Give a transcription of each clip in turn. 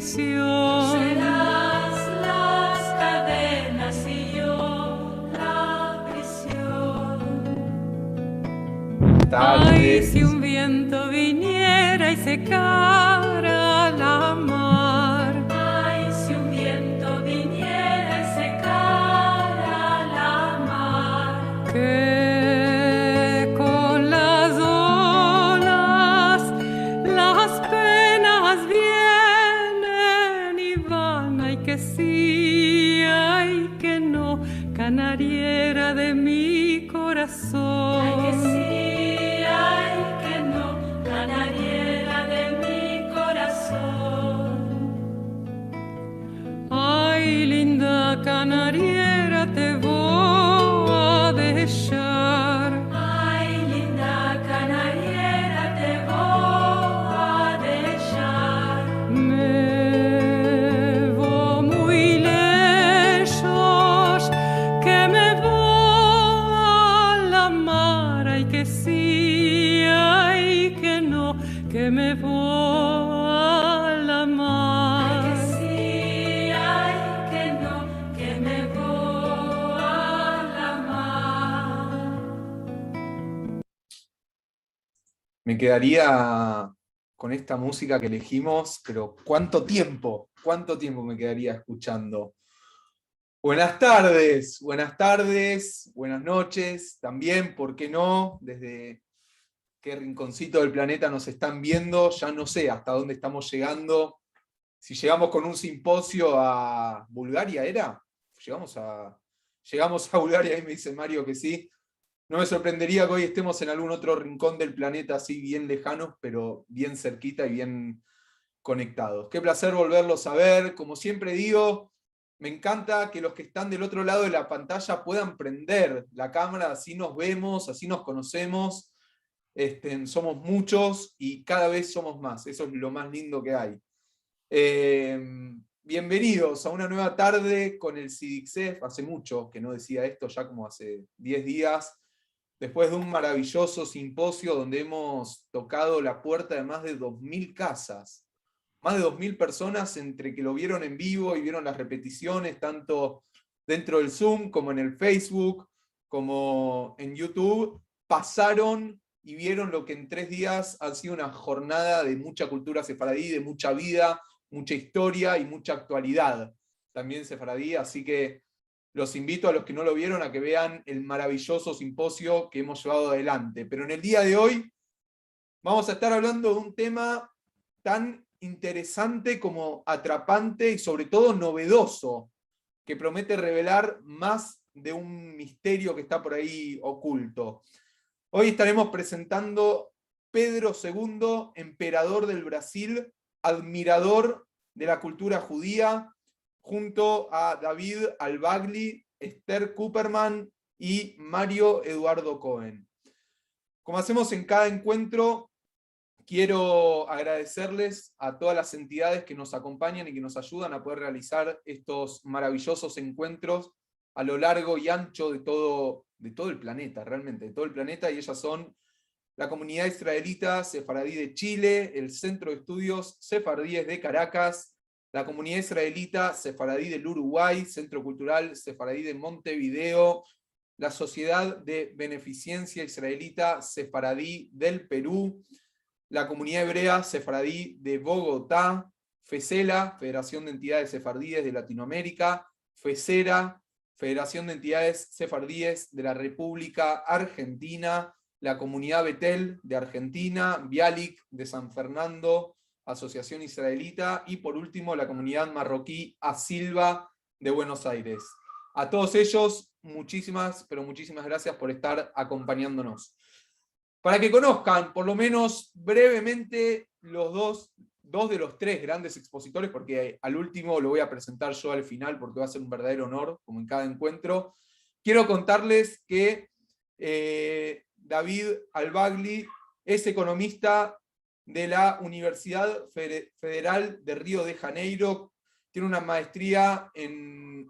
prisión. Serás las cadenas y yo la prisión. Ay, si un viento viniera y secara la mar. Ay, si un viento viniera y secara la mar. Que con las olas las penas vienen y van. Ay, que sí, ay, que no, canariera de mi corazón. Ay, que sí, ay, que no, canariera de mi corazón. Ay, linda canariera, te voy a dejar. Ay, linda canariera, te voy a dejar. Me voy muy lejos, que me voy a la mar. Ay, que sí, ay, que no, que me voy a la mar. Ay, que sí, ay, que no, que me voy a la mar. Me quedaría con esta música que elegimos, pero ¿cuánto tiempo me quedaría escuchando? Buenas tardes, buenas noches, también, ¿por qué no? Desde qué rinconcito del planeta nos están viendo, ya no sé hasta dónde estamos llegando. Si llegamos con un simposio a Bulgaria, ¿era? Llegamos a Bulgaria, ahí me dice Mario que sí. No me sorprendería que hoy estemos en algún otro rincón del planeta así bien lejanos, pero bien cerquita y bien conectados. Qué placer volverlos a ver. Como siempre digo, me encanta que los que están del otro lado de la pantalla puedan prender la cámara, así nos vemos, así nos conocemos. Somos muchos y cada vez somos más. Eso es lo más lindo que hay. Bienvenidos a una nueva tarde con el CIDICSEF. Hace mucho que no decía esto, ya como hace 10 días. Después de un maravilloso simposio donde hemos tocado la puerta de más de 2.000 casas. Más de 2.000 personas entre que lo vieron en vivo y vieron las repeticiones, tanto dentro del Zoom como en el Facebook, como en YouTube, pasaron y vieron lo que en 3 días ha sido una jornada de mucha cultura sefaradí, de mucha vida, mucha historia y mucha actualidad también sefaradí, así que los invito a los que no lo vieron a que vean el maravilloso simposio que hemos llevado adelante. Pero en el día de hoy vamos a estar hablando de un tema tan interesante como atrapante y sobre todo novedoso, que promete revelar más de un misterio que está por ahí oculto. Hoy estaremos presentando Pedro II, emperador del Brasil, admirador de la cultura judía, junto a David Albagli, Esther Cooperman y Mario Eduardo Cohen. Como hacemos en cada encuentro, quiero agradecerles a todas las entidades que nos acompañan y que nos ayudan a poder realizar estos maravillosos encuentros a lo largo y ancho de todo el planeta, realmente, de todo el planeta, y ellas son la comunidad israelita sefaradí de Chile, el Centro de Estudios Sefardíes de Caracas, la comunidad israelita sefaradí del Uruguay, Centro Cultural Sefaradí de Montevideo, la Sociedad de Beneficencia Israelita Sefaradí del Perú, la comunidad hebrea sefaradí de Bogotá, FESELA, Federación de Entidades Sefardíes de Latinoamérica, FESERA, Federación de Entidades Sefardíes de la República Argentina, la comunidad Betel de Argentina, Bialik de San Fernando, Asociación Israelita, y por último la comunidad marroquí Asilva de Buenos Aires. A todos ellos, muchísimas, pero muchísimas gracias por estar acompañándonos. Para que conozcan, por lo menos brevemente, dos de los 3 grandes expositores, porque al último lo voy a presentar yo al final, porque va a ser un verdadero honor, como en cada encuentro. Quiero contarles que David Albagli es economista de la Universidad Federal de Río de Janeiro, tiene una maestría en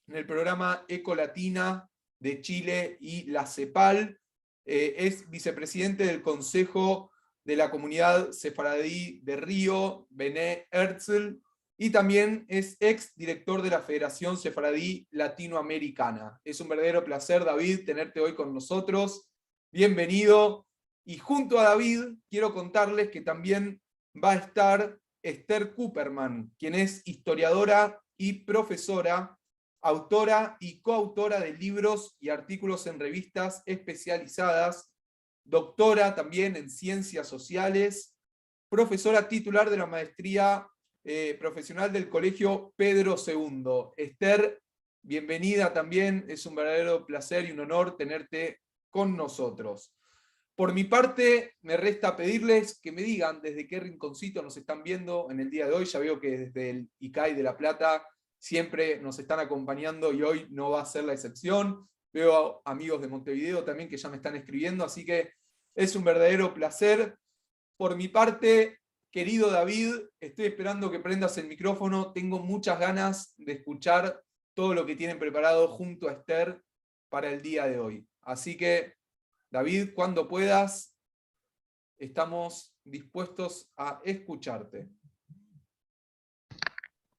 el programa Ecolatina de Chile y la CEPAL, es vicepresidente del Consejo de la Comunidad Sefaradí de Río, Bené Herzl, y también es ex director de la Federación Sefaradí Latinoamericana. Es un verdadero placer, David, tenerte hoy con nosotros. Bienvenido. Y junto a David, quiero contarles que también va a estar Esther Cooperman, quien es historiadora y profesora, autora y coautora de libros y artículos en revistas especializadas, doctora también en ciencias sociales, profesora titular de la maestría profesional del Colegio Pedro II. Esther, bienvenida también, es un verdadero placer y un honor tenerte con nosotros. Por mi parte, me resta pedirles que me digan desde qué rinconcito nos están viendo en el día de hoy. Ya veo que desde el ICAI de La Plata siempre nos están acompañando y hoy no va a ser la excepción. Veo amigos de Montevideo también que ya me están escribiendo, así que es un verdadero placer. Por mi parte, querido David, estoy esperando que prendas el micrófono. Tengo muchas ganas de escuchar todo lo que tienen preparado junto a Esther para el día de hoy. Así que, David, cuando puedas, estamos dispuestos a escucharte.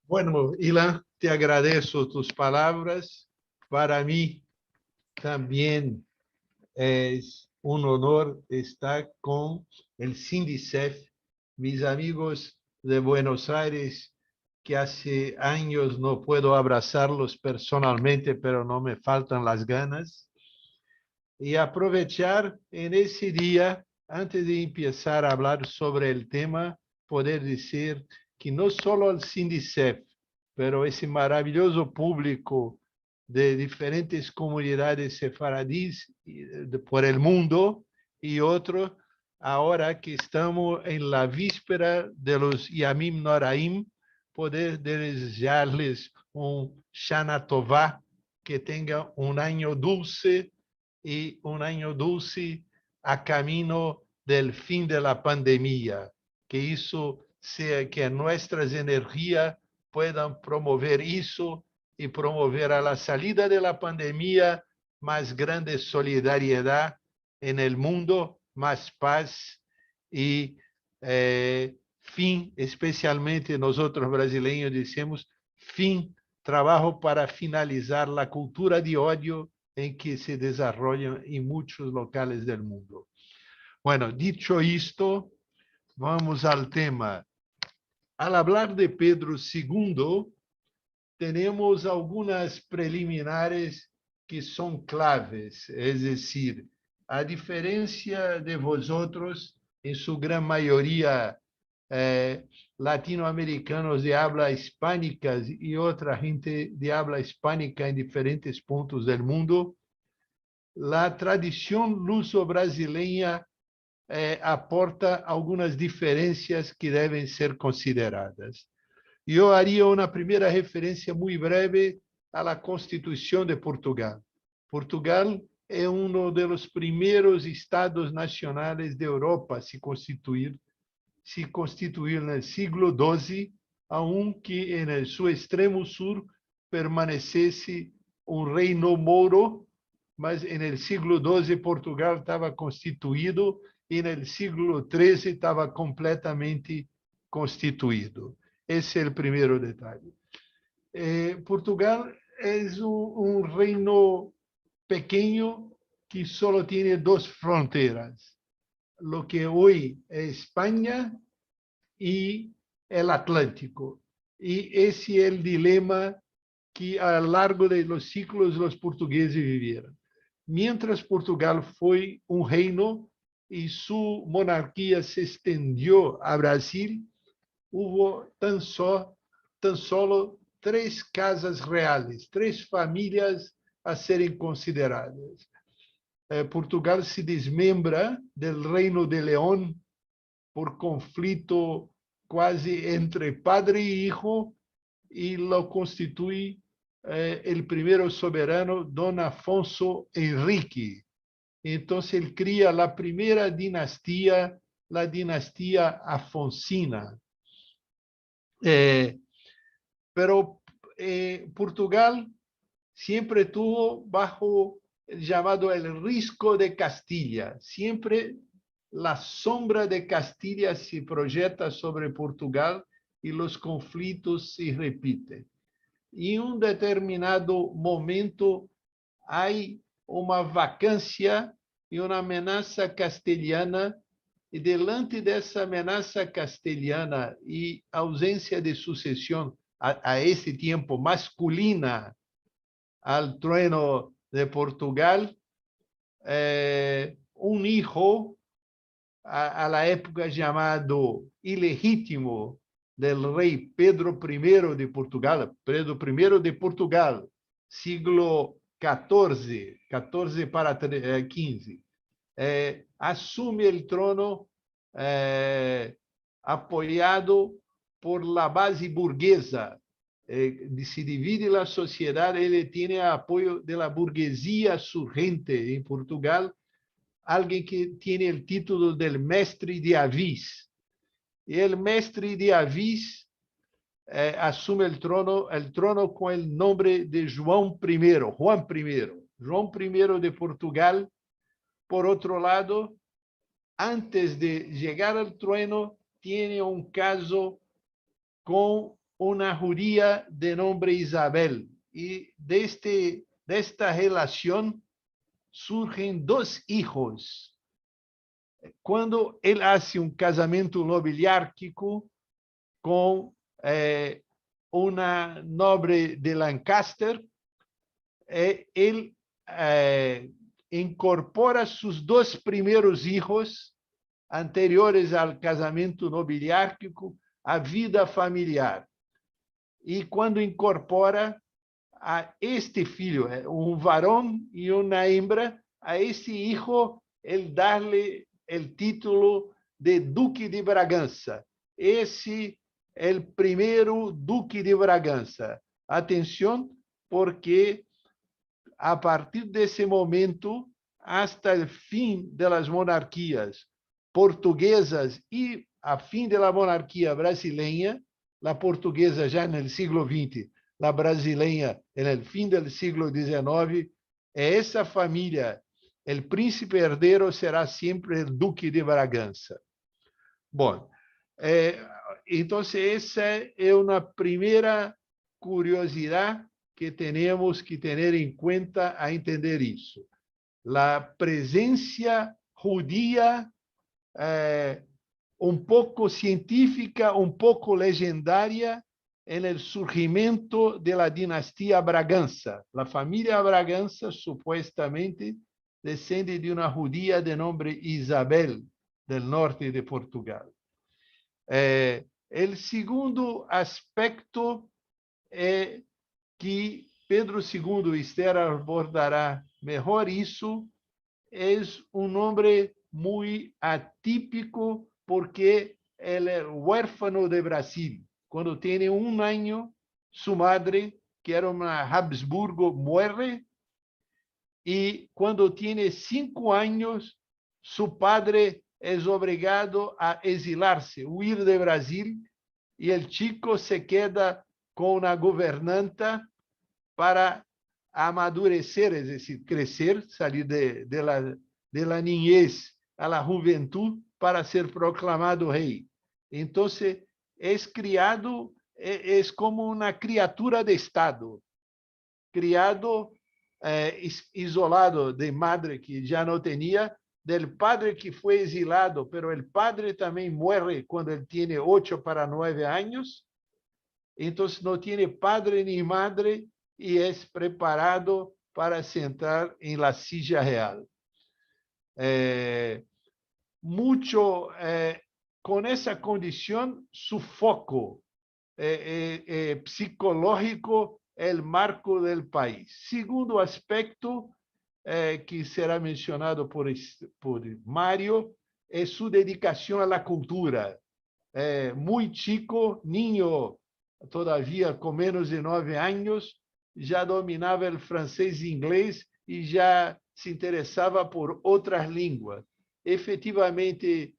Bueno, Ilan, te agradezco tus palabras. Para mí también es un honor estar con el SINDICEF, mis amigos de Buenos Aires, que hace años no puedo abrazarlos personalmente, pero no me faltan las ganas. Y aprovechar en ese día, antes de empezar a hablar sobre el tema, poder decir que no solo el SINDICEF, pero ese maravilloso público de diferentes comunidades sefaradíes por el mundo y otro, ahora que estamos en la víspera de los Yamim Noraim, poder desearles un Shana Tová, que tenga un año dulce y un año dulce a camino del fin de la pandemia, que eso sea que nuestras energías puedan promover eso y promover a la salida de la pandemia más grande solidaridad en el mundo, más paz y fin, especialmente nosotros brasileños decimos, fin, trabajo para finalizar la cultura de odio en que se desarrollan en muchos locales del mundo. Bueno, dicho esto, vamos al tema. Al hablar de Pedro II, tenemos algunas preliminares que son claves, es decir, a diferencia de vosotros, en su gran mayoría latinoamericanos de habla hispánica y otra gente de habla hispánica en diferentes puntos del mundo, la tradición luso-brasileña aporta algunas diferencias que deben ser consideradas. Yo haría una primera referencia muy breve a la Constitución de Portugal. Portugal es uno de los primeros estados nacionales de Europa a se constituir en el siglo XII, aunque en su extremo sur permaneciese un reino moro, mas en el siglo XII Portugal estaba constituido y en el siglo XIII estaba completamente constituido. Ese es el primer detalle. Portugal es un reino pequeño que solo tiene dos fronteras, lo que hoy es España y el Atlántico. Y ese es el dilema que a lo largo de los siglos los portugueses vivieron. Mientras Portugal fue un reino y su monarquía se extendió a Brasil, hubo tan solo 3 casas reales, 3 familias a serem consideradas. Portugal se desmembra del Reino de León por conflito quase entre padre e hijo y lo constituye el primer soberano, Don Afonso Henrique. Entonces él cría la primera dinastía, la dinastía afonsina. Pero Portugal siempre tuvo bajo el llamado el risco de Castilla. Siempre la sombra de Castilla se proyecta sobre Portugal y los conflictos se repiten. Y en un determinado momento hay una vacancia y una amenaza castellana, y delante de esa amenaza castellana y ausencia de sucesión a ese tiempo masculina al trono de Portugal, un hijo a la época llamado ilegítimo del rey Pedro I de Portugal, Pedro I de Portugal, siglo XIV, 14 para 15, asume el trono apoyado por la base burguesa. Se divide la sociedad, él tiene apoyo de la burguesía surgente en Portugal, alguien que tiene el título del mestre de Avis. Y el mestre de Avis asume el trono con el nombre de Juan I de Portugal. Por otro lado, antes de llegar al trono, tiene un caso con una judía de nombre Isabel. Y de esta relación surgen dos hijos. Cuando él hace un casamiento nobiliárquico con una noble de Lancaster, él incorpora sus dos primeros hijos anteriores al casamiento nobiliárquico à vida familiar. E quando incorpora a este filho, um varão e uma hembra, a esse hijo, ele dá-lhe o título de Duque de Bragança. Esse é o primeiro Duque de Bragança. Atenção, porque a partir desse momento, hasta o fim das monarquias portuguesas e a fim da monarquia brasileira, a portuguesa já no século XX, a brasileira no fim do século XIX, essa família, o príncipe herdeiro será sempre o Duque de Bragança. Bom, então essa é uma primeira curiosidade que temos que ter em conta a entender isso. A presença judia un poco científica, un poco legendaria en el surgimiento de la dinastía Braganza. La familia Braganza supuestamente descende de una judía de nombre Isabel, del norte de Portugal. El segundo aspecto que Pedro II, Esther abordará mejor isso, es un hombre muy atípico porque él es huérfano de Brasil. Cuando tiene 1 año, su madre, que era una Habsburgo, muere. Y cuando tiene 5 años, su padre es obligado a exilarse, huir de Brasil, y el chico se queda con una gobernanta para amadurecer, es decir, crecer, salir de la niñez a la juventud para ser proclamado rey. Entonces, es criado, es como una criatura de Estado, criado isolado de madre que ya no tenía, del padre que fue exilado, pero el padre también muere cuando él tiene 8 para 9 años, entonces no tiene padre ni madre y es preparado para sentar en la silla real. Con esa condición, su foco psicológico es el marco del país. Segundo aspecto que será mencionado por Mario es su dedicación a la cultura. Muy chico, niño, todavía con menos de 9 años, ya dominaba el francés e inglés y ya se interesaba por otras lenguas. Efectivamente,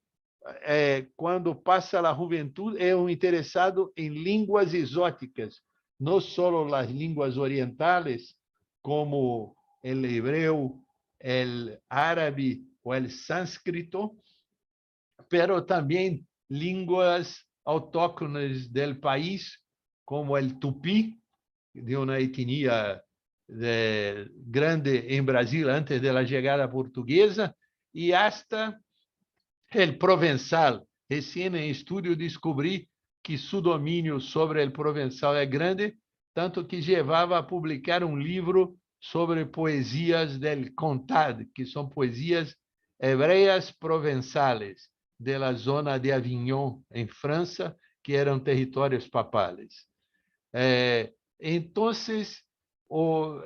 quando passa a juventude, é um interessado em línguas exóticas, não só as línguas orientais, como o hebreu, o árabe ou o sânscrito, pero também línguas autóctones del país, como el tupí, de una etnia grande en Brasil antes de la llegada portuguesa, y hasta el provenzal. Recién en estudio descobrí que su dominio sobre el provenzal es grande, tanto que llevaba a publicar un libro sobre poesías del Comtat, que son poesías hebreas provenzales de la zona de Avignon, en Francia, que eran territorios papales. Entonces,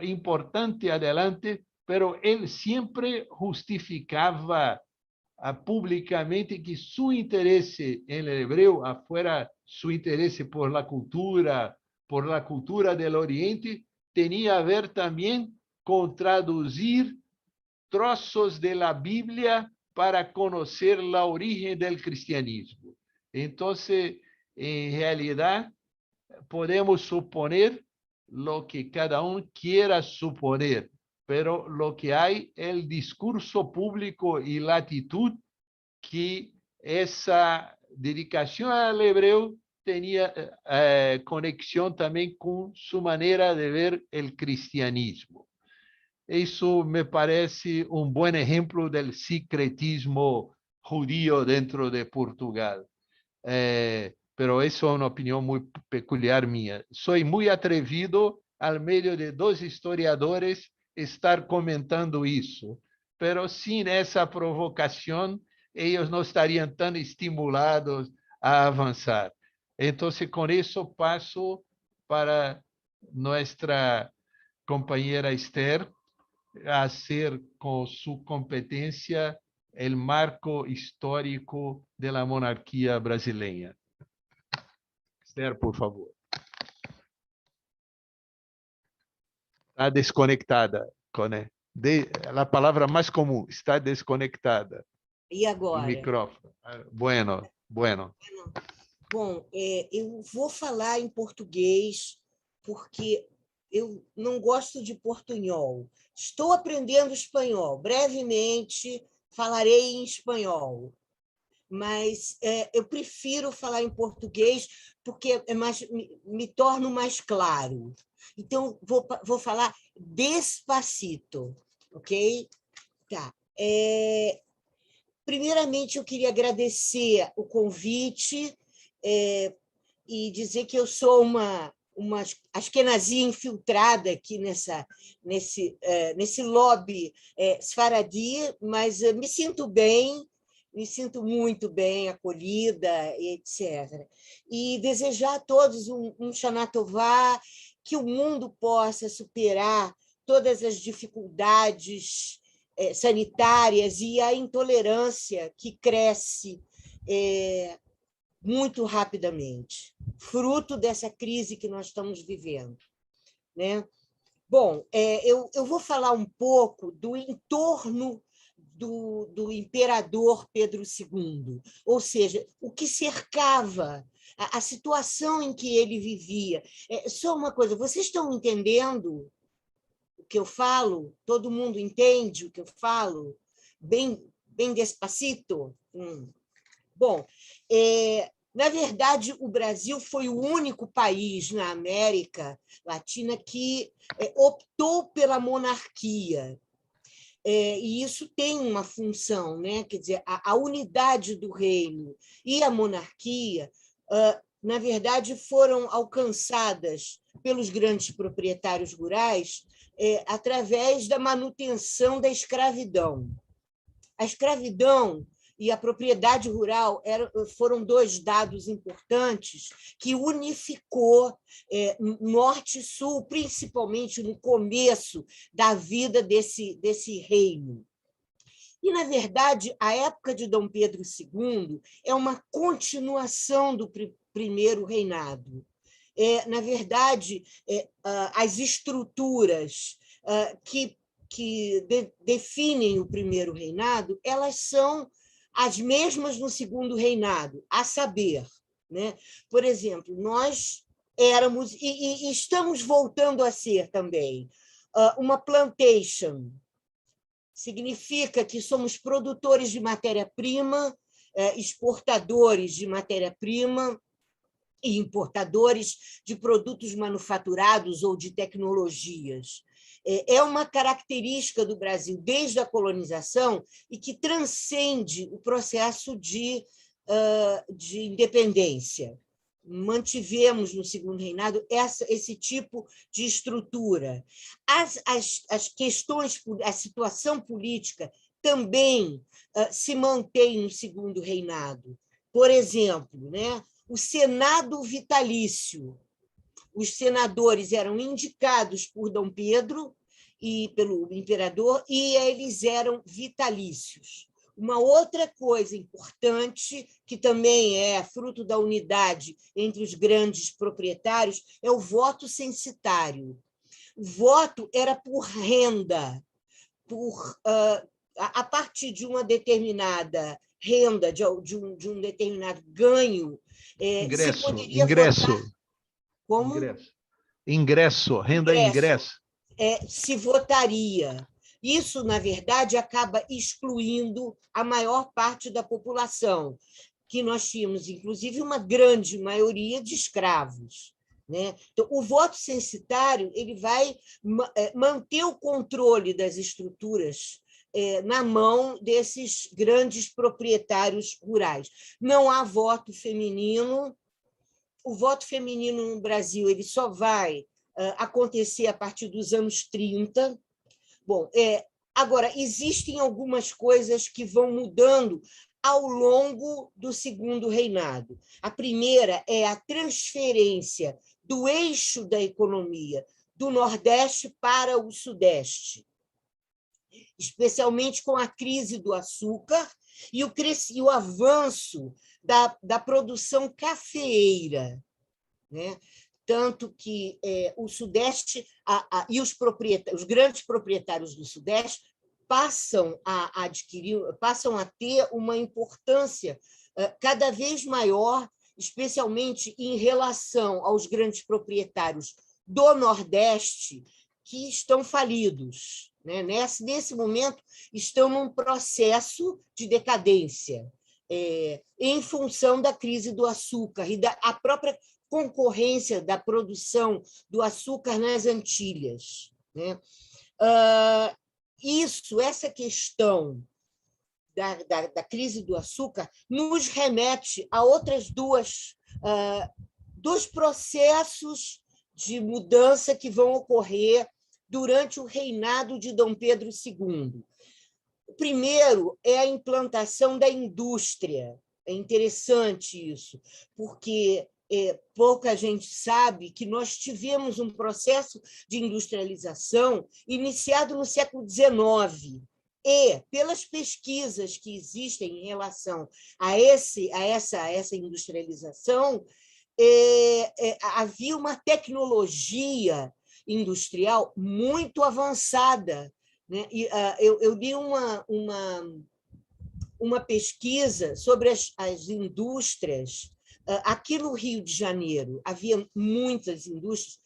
importante adelante, pero él siempre justificaba públicamente que su interés en el hebreo, afuera su interés por la cultura del Oriente, tenía a ver también con traducir trozos de la Biblia para conocer la origen del cristianismo. Entonces, en realidad, podemos suponer lo que cada uno quiera suponer, pero lo que hay es el discurso público y la actitud que esa dedicación al hebreo tenía conexión también con su manera de ver el cristianismo. Eso me parece un buen ejemplo del secretismo judío dentro de Portugal. Pero eso es una opinión muy peculiar mía. Soy muy atrevido, al medio de dos historiadores, estar comentando eso. Pero sin esa provocación, ellos no estarían tan estimulados a avanzar. Entonces, con eso paso para nuestra compañera Esther a hacer con su competencia el marco histórico de la monarquía brasileña. Esther, por favor. Está desconectada, Coné. A palavra mais comum, está desconectada. E agora? O microfone. Bueno. Bom, eu vou falar em português porque eu não gosto de portunhol. Estou aprendendo espanhol. Brevemente falarei em espanhol. Mas eu prefiro falar em português porque me torno mais claro. Então, vou falar despacito, ok? Tá. Primeiramente, eu queria agradecer o convite e dizer que eu sou uma askenazia infiltrada aqui nesse lobby sfaradi, mas me sinto bem, me sinto muito bem acolhida, etc. E desejar a todos um Shana Tová, que o mundo possa superar todas as dificuldades sanitárias e a intolerância que cresce muito rapidamente, fruto dessa crise que nós estamos vivendo, né? Bom, eu vou falar um pouco do entorno do imperador Pedro II, ou seja, o que cercava, a situação em que ele vivia. Só uma coisa, vocês estão entendendo o que eu falo? Todo mundo entende o que eu falo? Bem despacito? Bom, na verdade, o Brasil foi o único país na América Latina que optou pela monarquia. E isso tem uma função, né? Quer dizer, a unidade do reino e a monarquia, na verdade, foram alcançadas pelos grandes proprietários rurais através da manutenção da escravidão. A escravidão e a propriedade rural foram dois dados importantes que unificou norte e sul, principalmente no começo da vida desse reino. E, na verdade, a época de Dom Pedro II é uma continuação do primeiro reinado. Na verdade, as estruturas que definem o primeiro reinado, elas são as mesmas no segundo reinado, a saber, né? Por exemplo, nós éramos, e estamos voltando a ser também, uma plantation. Significa que somos produtores de matéria-prima, exportadores de matéria-prima, e importadores de produtos manufaturados ou de tecnologias. É uma característica do Brasil desde a colonização e que transcende o processo de independência. Mantivemos no Segundo Reinado esse tipo de estrutura. As questões, a situação política também se mantém no Segundo Reinado. Por exemplo, né, o Senado vitalício. Os senadores eram indicados por Dom Pedro e pelo imperador, e eles eram vitalícios. Uma outra coisa importante, que também é fruto da unidade entre os grandes proprietários, é o voto censitário. O voto era por renda, a partir de uma determinada renda, de um determinado ganho, se poderia ingresso. votar. Como? Ingresso, renda ingresso. Se votaria. Isso, na verdade, acaba excluindo a maior parte da população, que nós tínhamos, inclusive, uma grande maioria de escravos. Né? Então, o voto censitário ele vai manter o controle das estruturas na mão desses grandes proprietários rurais. Não há voto feminino. O voto feminino no Brasil ele só vai acontecer a partir dos anos 30. Bom, agora, existem algumas coisas que vão mudando ao longo do Segundo Reinado. A primeira é a transferência do eixo da economia do Nordeste para o Sudeste, especialmente com a crise do açúcar e o avanço da produção cafeeira, né? Tanto que o Sudeste e os grandes proprietários do Sudeste passam a ter uma importância cada vez maior, especialmente em relação aos grandes proprietários do Nordeste que estão falidos. Né? Nesse momento, estão num processo de decadência, em função da crise do açúcar e da própria concorrência da produção do açúcar nas Antilhas. Né? Essa questão da crise do açúcar nos remete a outras dois processos de mudança que vão ocorrer durante o reinado de Dom Pedro II. O primeiro é a implantação da indústria. É interessante isso, porque pouca gente sabe que nós tivemos um processo de industrialização iniciado no século XIX, e, pelas pesquisas que existem em relação a essa industrialização, havia uma tecnologia industrial muito avançada. Né? E, eu li uma pesquisa sobre as indústrias. Aqui no Rio de Janeiro havia muitas indústrias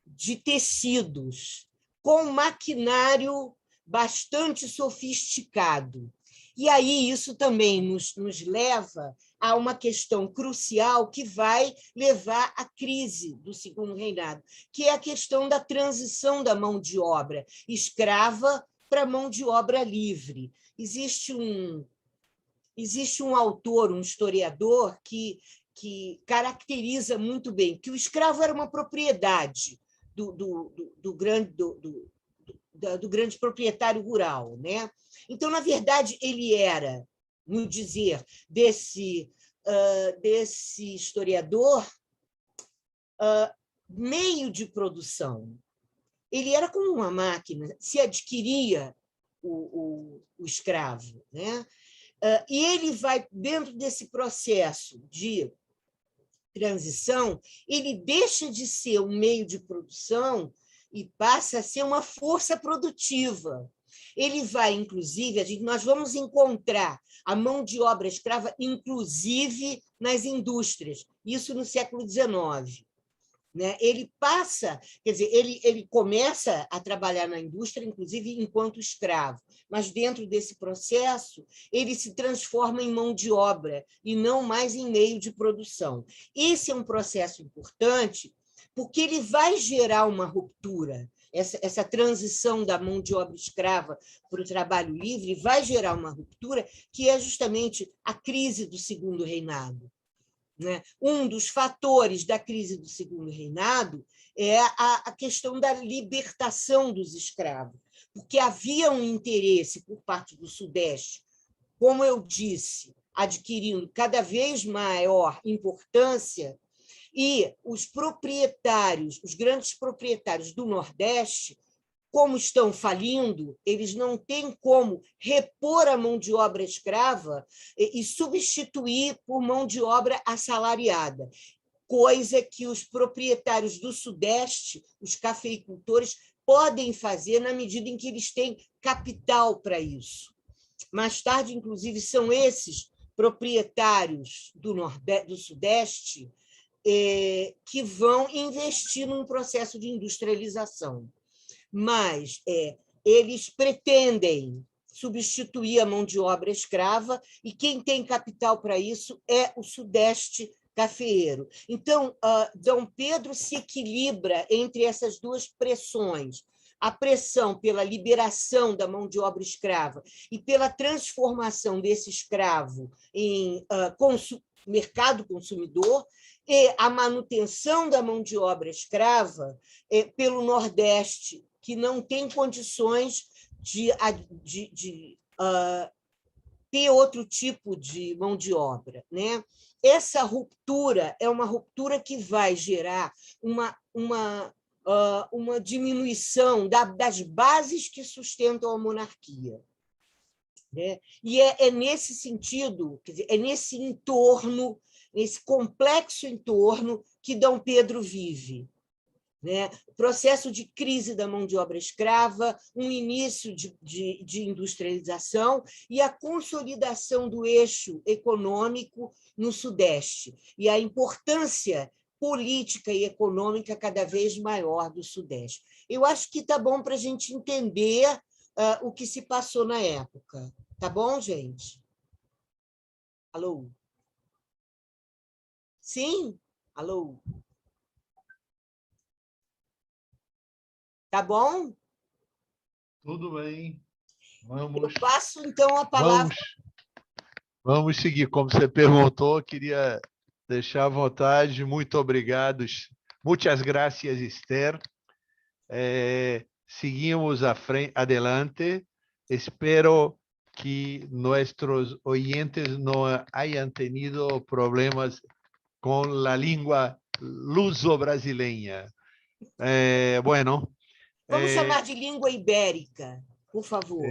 de tecidos, com maquinário bastante sofisticado. E aí isso também nos leva a uma questão crucial que vai levar à crise do Segundo Reinado, que é a questão da transição da mão de obra escrava para mão de obra livre. Existe um autor, um historiador, que caracteriza muito bem que o escravo era uma propriedade do grande proprietário rural. Né? Então, na verdade, ele era, no dizer desse historiador, meio de produção. Ele era como uma máquina, se adquiria o escravo. Né? E ele vai, dentro desse processo de transição, ele deixa de ser um meio de produção e passa a ser uma força produtiva. Ele vai, inclusive, nós vamos encontrar a mão de obra escrava, inclusive nas indústrias, isso no século XIX. né? Ele passa, quer dizer, ele começa a trabalhar na indústria, inclusive enquanto escravo, mas dentro desse processo ele se transforma em mão de obra e não mais em meio de produção. Esse é um processo importante porque ele vai gerar uma ruptura. Essa transição da mão de obra escrava para o trabalho livre vai gerar uma ruptura que é justamente a crise do Segundo Reinado. Né? Um dos fatores da crise do Segundo Reinado é a questão da libertação dos escravos, porque havia um interesse por parte do Sudeste, como eu disse, adquirindo cada vez maior importância, e os proprietários, os grandes proprietários do Nordeste, como estão falindo, eles não têm como repor a mão de obra escrava e substituir por mão de obra assalariada, coisa que os proprietários do Sudeste, os cafeicultores, podem fazer na medida em que eles têm capital para isso. Mais tarde, inclusive, são esses proprietários do Sudeste que vão investir num processo de industrialização. Mas eles pretendem substituir a mão de obra escrava e quem tem capital para isso é o Sudeste cafeeiro. Então, Dom Pedro se equilibra entre essas duas pressões, a pressão pela liberação da mão de obra escrava e pela transformação desse escravo em mercado consumidor, e a manutenção da mão de obra escrava pelo Nordeste, que não tem condições de ter outro tipo de mão de obra, né? Essa ruptura é uma ruptura que vai gerar uma diminuição das bases que sustentam a monarquia. Né? E é nesse sentido, quer dizer, é nesse entorno, nesse complexo entorno que Dom Pedro vive. Né? O processo de crise da mão de obra escrava, um início de industrialização e a consolidação do eixo econômico no Sudeste, e a importância política e econômica cada vez maior do Sudeste. Eu acho que está bom para a gente entender o que se passou na época. Tá bom, gente? Alô? Sim? Alô? Tá bom? Tudo bem. Eu passo, então, a palavra... Vamos seguir. Como você perguntou, queria deixar à vontade. Muito obrigado. Muitas gracias, Esther. Seguimos adelante. Espero que nuestros oyentes no hayan tenido problemas con la lengua luso-brasileña. Bueno. Vamos chamar de língua ibérica, por favor.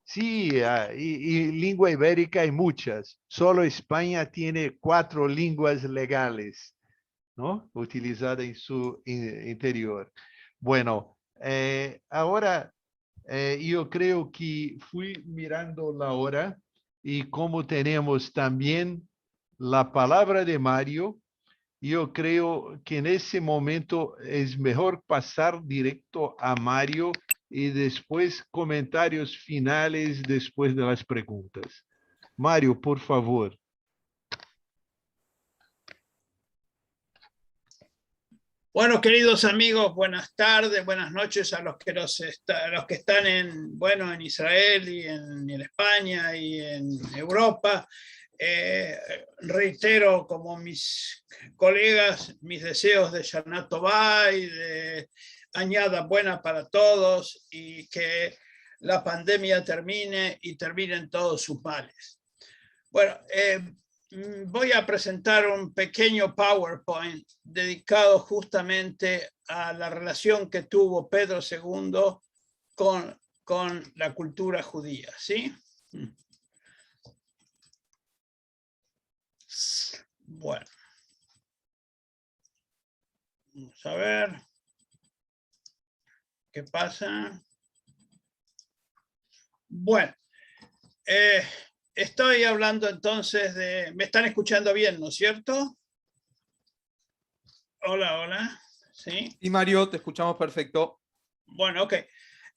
Sí, y lengua ibérica hay muchas. Solo España tiene 4 lenguas legales, ¿no? Utilizadas en su interior. Bueno, ahora yo creo que fui mirando la hora y como tenemos también la palabra de Mario, yo creo que en ese momento es mejor pasar directo a Mario y después comentarios finales después de las preguntas. Mario, por favor. Bueno, queridos amigos, buenas tardes, buenas noches a los que están en Israel y en España y en Europa. Reitero, como mis colegas, mis deseos de Shana Tová y de añada buena para todos y que la pandemia termine y terminen todos sus males. Bueno, voy a presentar un pequeño PowerPoint dedicado justamente a la relación que tuvo Pedro II con la cultura judía, ¿sí? Bueno. Vamos a ver. ¿Qué pasa? Bueno. Estoy hablando entonces de... ¿Me están escuchando bien, no es cierto? Hola, hola. ¿Sí? Y Mario, te escuchamos perfecto. Bueno, ok.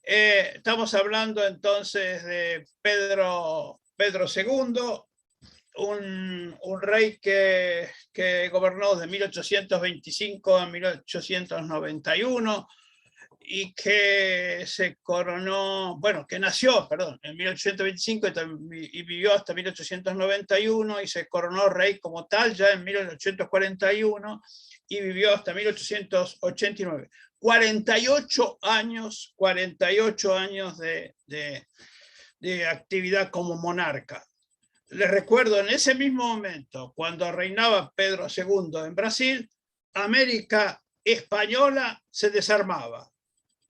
Estamos hablando entonces de Pedro II, un rey que gobernó de 1825 a 1891 y que se coronó, bueno, que nació, perdón, en 1825 y vivió hasta 1891 y se coronó rey como tal ya en 1841 y vivió hasta 1889. 48 años de actividad como monarca. Les recuerdo, en ese mismo momento, cuando reinaba Pedro II en Brasil, América española se desarmaba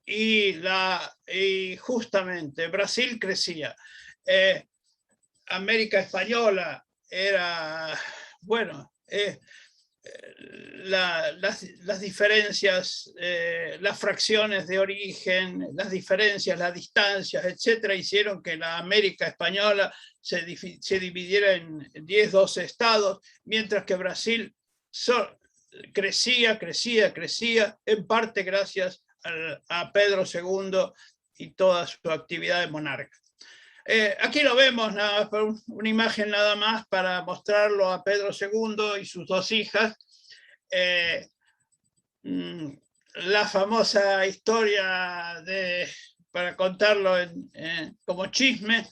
y justamente Brasil crecía. América española era, bueno, las diferencias, las fracciones de origen, las diferencias, las distancias, etcétera, hicieron que la América española se dividiera en 10, 12 estados, mientras que Brasil crecía, en parte gracias a Pedro II y toda su actividad de monarca. Aquí lo vemos, una imagen nada más para mostrarlo a Pedro II y sus dos hijas. La famosa historia, para contarlo como chisme,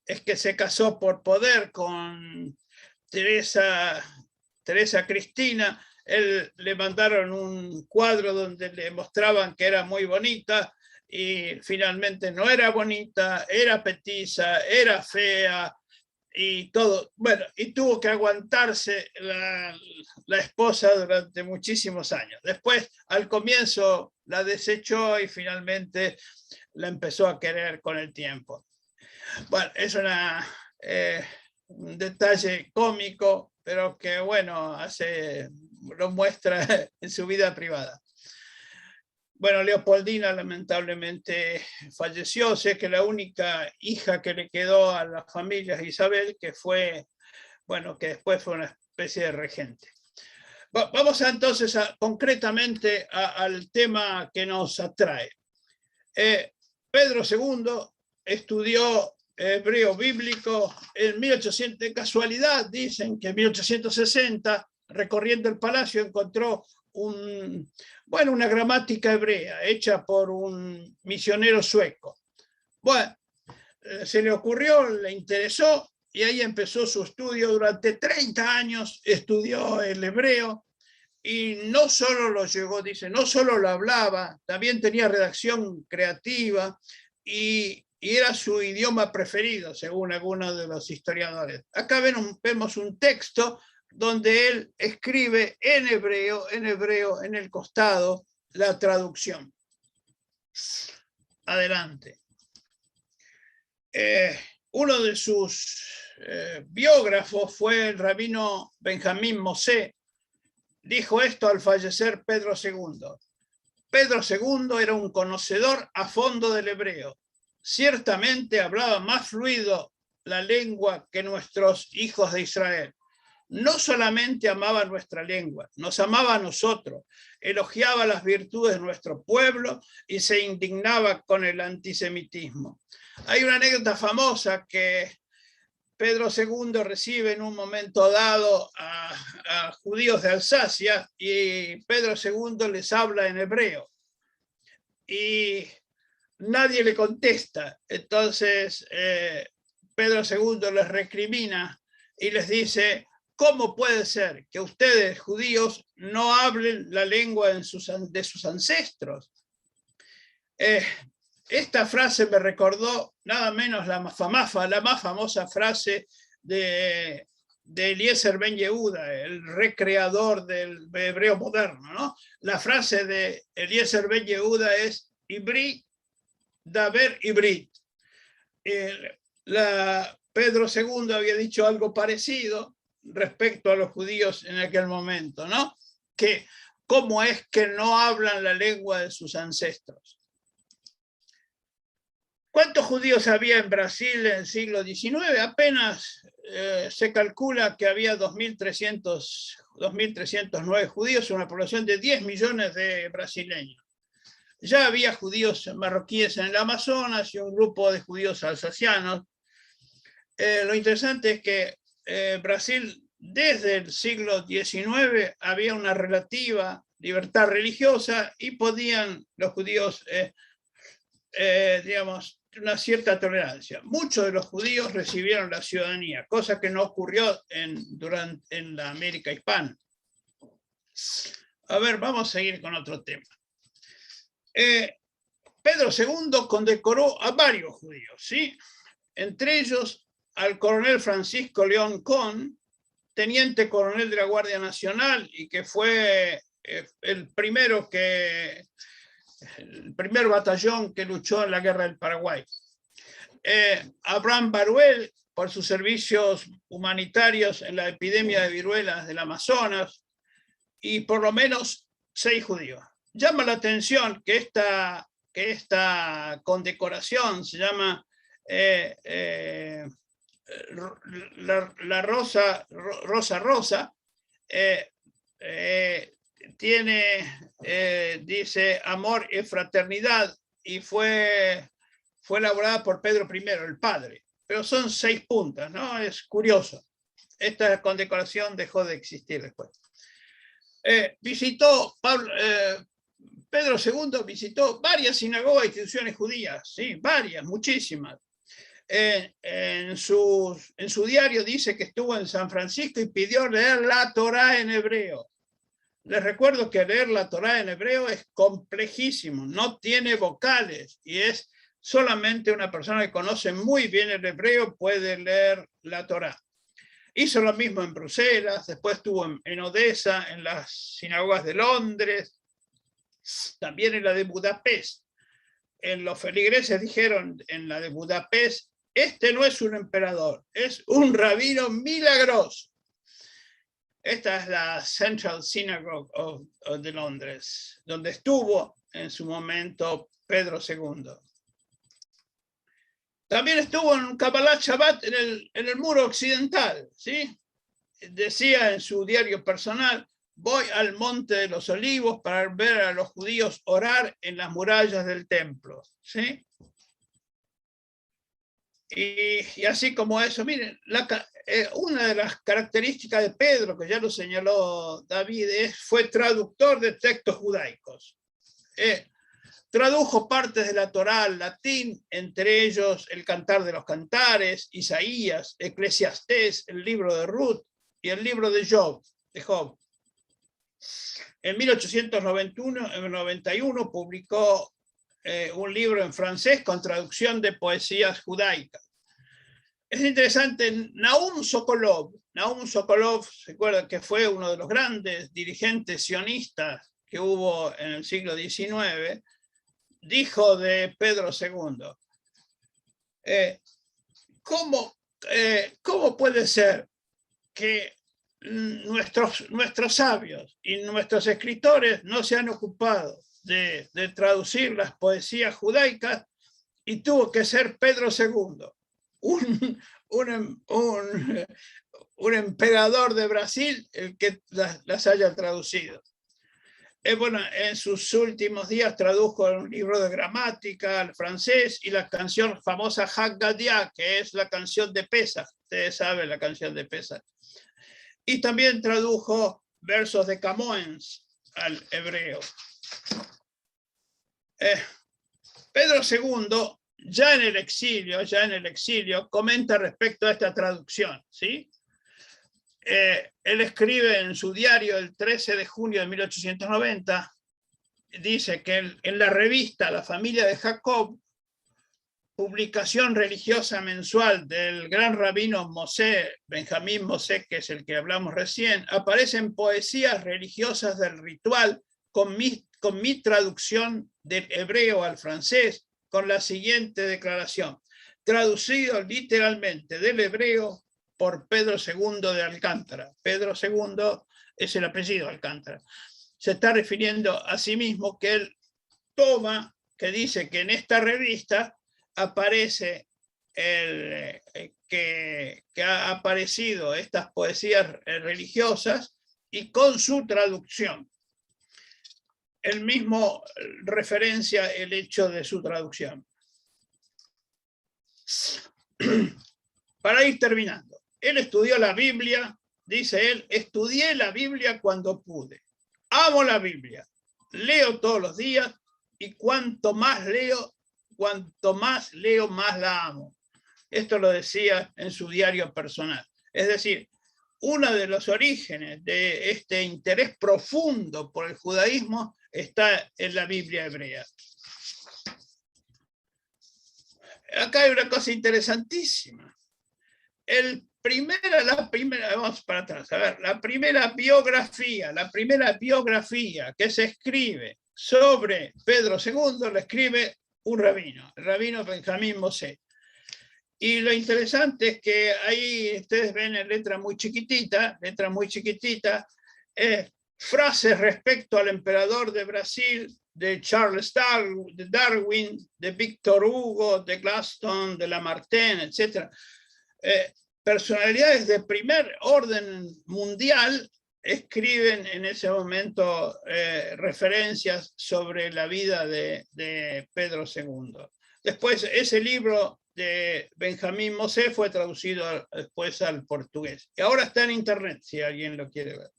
es que se casó por poder con Teresa Cristina. Le mandaron un cuadro donde le mostraban que era muy bonita, y finalmente no era bonita, era petiza, era fea y todo. Bueno, y tuvo que aguantarse la esposa durante muchísimos años. Después, al comienzo, la desechó y finalmente la empezó a querer con el tiempo. Bueno, es un detalle cómico, pero que, bueno, lo muestra en su vida privada. Bueno, Leopoldina lamentablemente falleció. Sé que la única hija que le quedó a la familia es Isabel, que después fue una especie de regente. Vamos entonces concretamente al tema que nos atrae. Pedro II estudió hebreo bíblico en 1800, de casualidad dicen que en 1860, recorriendo el palacio, encontró una gramática hebrea hecha por un misionero sueco. Bueno, se le ocurrió, le interesó y ahí empezó su estudio. Durante 30 años estudió el hebreo y no solo no solo lo hablaba, también tenía redacción creativa y era su idioma preferido, según algunos de los historiadores. Acá vemos un texto donde él escribe en hebreo, en el costado, la traducción. Adelante. Uno de sus biógrafos fue el rabino Benjamín Mosé. Dijo esto al fallecer Pedro II. Pedro II era un conocedor a fondo del hebreo. Ciertamente hablaba más fluido la lengua que nuestros hijos de Israel. No solamente amaba nuestra lengua, nos amaba a nosotros, elogiaba las virtudes de nuestro pueblo y se indignaba con el antisemitismo. Hay una anécdota famosa que Pedro II recibe en un momento dado a judíos de Alsacia y Pedro II les habla en hebreo y nadie le contesta. Entonces Pedro II les recrimina y les dice: ¿cómo puede ser que ustedes, judíos, no hablen la lengua de sus ancestros? Esta frase me recordó nada menos la más famosa frase de Eliezer Ben Yehuda, el recreador del hebreo moderno, ¿no? La frase de Eliezer Ben Yehuda es: Ibri, daber ibrit. Pedro II había dicho algo parecido respecto a los judíos en aquel momento, ¿no? Que cómo es que no hablan la lengua de sus ancestros. ¿Cuántos judíos había en Brasil en el siglo XIX? Apenas se calcula que había 2.300 2.309 judíos, una población de 10 millones de brasileños. Ya había judíos marroquíes en el Amazonas y un grupo de judíos alsacianos. Lo interesante es que Brasil, desde el siglo XIX, había una relativa libertad religiosa y podían los judíos, digamos, una cierta tolerancia. Muchos de los judíos recibieron la ciudadanía, cosa que no ocurrió en la América hispana. A ver, vamos a seguir con otro tema. Pedro II condecoró a varios judíos, ¿sí? Entre ellos al coronel Francisco León Con, teniente coronel de la Guardia Nacional y que fue el primer batallón que luchó en la Guerra del Paraguay. Abraham Baruel, por sus servicios humanitarios en la epidemia de viruelas del Amazonas, y por lo menos 6 judíos. Llama la atención que esta condecoración se llama la Rosa Rosa, tiene, dice, amor y fraternidad, y fue elaborada por Pedro I, el padre. Pero son 6 puntas, ¿no? Es curioso. Esta condecoración dejó de existir después. Pedro II visitó varias sinagogas e instituciones judías, sí, varias, muchísimas. En su diario dice que estuvo en San Francisco y pidió leer la Torá en hebreo. Les recuerdo que leer la Torá en hebreo es complejísimo, no tiene vocales y es solamente una persona que conoce muy bien el hebreo puede leer la Torá. Hizo lo mismo en Bruselas, después estuvo en Odessa, en las sinagogas de Londres, también en la de Budapest. Los feligreses dijeron en la de Budapest, este no es un emperador, es un rabino milagroso. Esta es la Central Synagogue de Londres, donde estuvo en su momento Pedro II. También estuvo en Kabbalat Shabbat en el muro occidental, ¿sí? Decía en su diario personal, voy al Monte de los Olivos para ver a los judíos orar en las murallas del templo, ¿sí? Y así como eso, miren, una de las características de Pedro, que ya lo señaló David, fue traductor de textos judaicos. Tradujo partes de la Torá al latín, entre ellos el Cantar de los Cantares, Isaías, Eclesiastés, el libro de Ruth y el libro de Job. En 1891 publicó un libro en francés con traducción de poesías judaicas. Es interesante, Nahum Sokolov, ¿se acuerdan que fue uno de los grandes dirigentes sionistas que hubo en el siglo XIX? Dijo de Pedro II, ¿cómo puede ser que nuestros sabios y nuestros escritores no se han ocupado de traducir las poesías judaicas y tuvo que ser Pedro II, un emperador de Brasil, el que las haya traducido? Bueno, en sus últimos días tradujo un libro de gramática al francés y la canción famosa Haggadah, que es la canción de Pesach. Ustedes saben la canción de Pesach. Y también tradujo versos de Camões al hebreo. Pedro II, ya en el exilio, comenta respecto a esta traducción, ¿sí? Él escribe en su diario el 13 de junio de 1890, dice que en la revista La Familia de Jacob, publicación religiosa mensual del gran rabino Mosé, Benjamín Mosé, que es el que hablamos recién, aparecen poesías religiosas del ritual con mi traducción del hebreo al francés, con la siguiente declaración, traducido literalmente del hebreo por Pedro II de Alcántara. Pedro II es el apellido Alcántara. Se está refiriendo a sí mismo que él toma, que dice que en esta revista aparece que ha aparecido estas poesías religiosas y con su traducción. Él mismo referencia el hecho de su traducción. Para ir terminando, él estudió la Biblia, dice él, estudié la Biblia cuando pude. Amo la Biblia, leo todos los días y cuanto más leo, más la amo. Esto lo decía en su diario personal. Es decir, uno de los orígenes de este interés profundo por el judaísmo está en la Biblia hebrea. Acá hay una cosa interesantísima. Vamos para atrás, a ver, la primera biografía que se escribe sobre Pedro II la escribe un rabino, el rabino Benjamín Mosé. Y lo interesante es que ahí ustedes ven en letra muy chiquitita, frases respecto al emperador de Brasil, de Charles Darwin, de Víctor Hugo, de Gladstone, de Lamartine, etc. Personalidades de primer orden mundial escriben en ese momento referencias sobre la vida de Pedro II. Después, ese libro de Benjamín Mosé fue traducido después al portugués. Y ahora está en internet, si alguien lo quiere ver.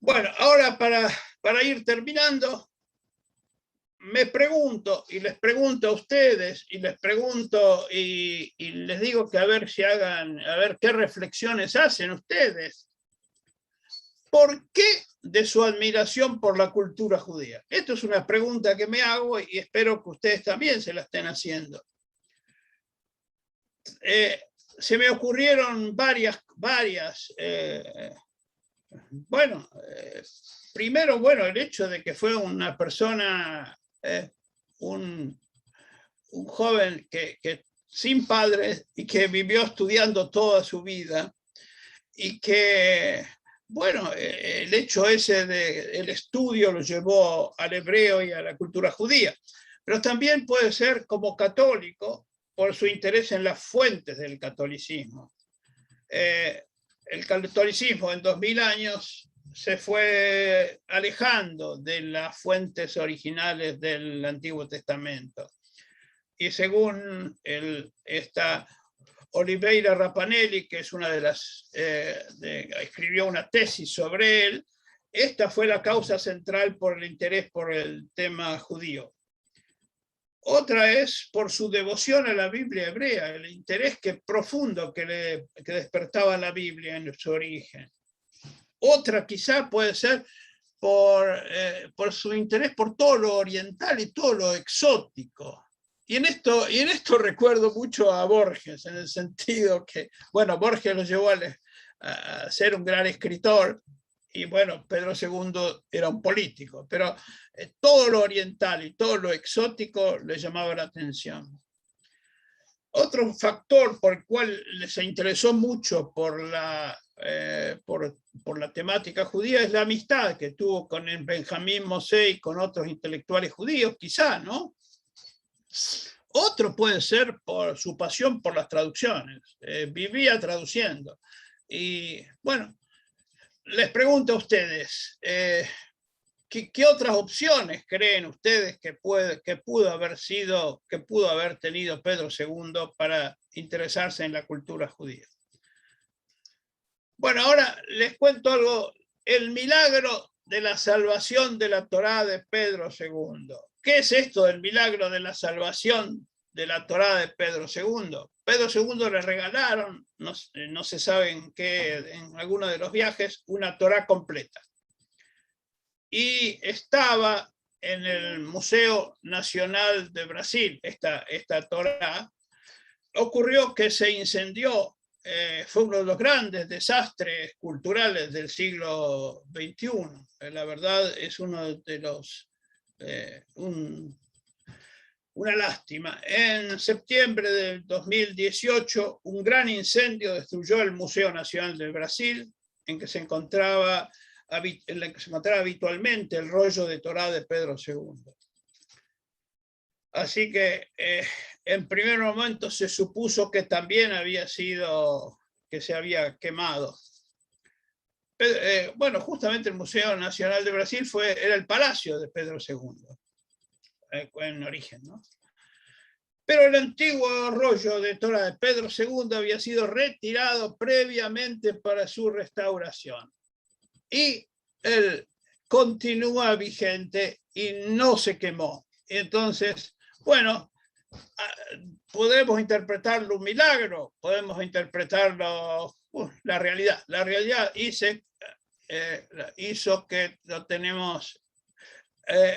Bueno, ahora para ir terminando, me pregunto, y les pregunto a ustedes, y les digo que a ver qué reflexiones hacen ustedes. ¿Por qué de su admiración por la cultura judía? Esto es una pregunta que me hago y espero que ustedes también se la estén haciendo. Se me ocurrieron varias. Primero, el hecho de que fue una persona, un joven que sin padres y que vivió estudiando toda su vida y que, el hecho ese del estudio lo llevó al hebreo y a la cultura judía, pero también puede ser como católico por su interés en las fuentes del catolicismo. El catolicismo en 2000 años se fue alejando de las fuentes originales del Antiguo Testamento. Y según esta Oliveira Rapanelli, que es una de las, escribió una tesis sobre él, esta fue la causa central por el interés por el tema judío. Otra es por su devoción a la Biblia hebrea, el interés profundo que despertaba la Biblia en su origen. Otra quizá puede ser por su interés por todo lo oriental y todo lo exótico. Y en esto recuerdo mucho a Borges, en el sentido que, Borges lo llevó a ser un gran escritor, y Pedro II era un político, pero todo lo oriental y todo lo exótico le llamaba la atención. Otro factor por el cual se interesó mucho por la temática judía es la amistad que tuvo con Benjamín Mosé y con otros intelectuales judíos, quizá, ¿no? Otro puede ser por su pasión por las traducciones. Vivía traduciendo. Y les pregunto a ustedes, ¿qué otras opciones creen ustedes que pudo haber tenido Pedro II para interesarse en la cultura judía? Ahora les cuento algo, el milagro de la salvación de la Torá de Pedro II. ¿Qué es esto del milagro de la salvación de la Torá de Pedro II? Pedro II le regalaron, no se sabe en alguno de los viajes, una Torá completa. Y estaba en el Museo Nacional de Brasil, esta Torá. Ocurrió que se incendió, fue uno de los grandes desastres culturales del siglo XXI. La verdad es uno de los... una lástima. En septiembre del 2018, un gran incendio destruyó el Museo Nacional de Brasil, en el que se encontraba habitualmente el rollo de Torá de Pedro II. Así que en primer momento se supuso que también que se había quemado. bueno, justamente el Museo Nacional de Brasil era el palacio de Pedro II, en origen, ¿no? Pero el antiguo rollo de Torá de Pedro II había sido retirado previamente para su restauración. Y él continúa vigente y no se quemó. Entonces, bueno, podemos interpretarlo un milagro, podemos interpretarlo la realidad. La realidad hizo que lo tenemos,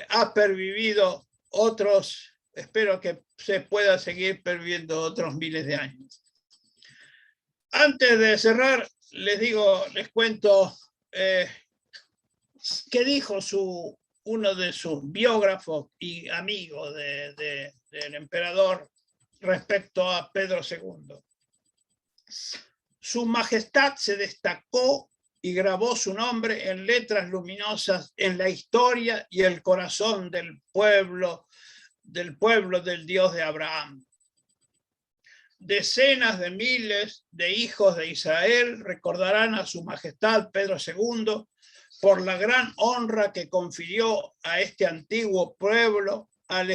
ha pervivido otros, espero que se pueda seguir perviviendo otros miles de años. Antes de cerrar, les cuento qué dijo uno de sus biógrafos y amigos del emperador respecto a Pedro II. Su majestad se destacó y grabó su nombre en letras luminosas en la historia y el corazón del pueblo del Dios de Abraham. Decenas de miles de hijos de Israel recordarán a su majestad Pedro II por la gran honra que confirió a este antiguo pueblo al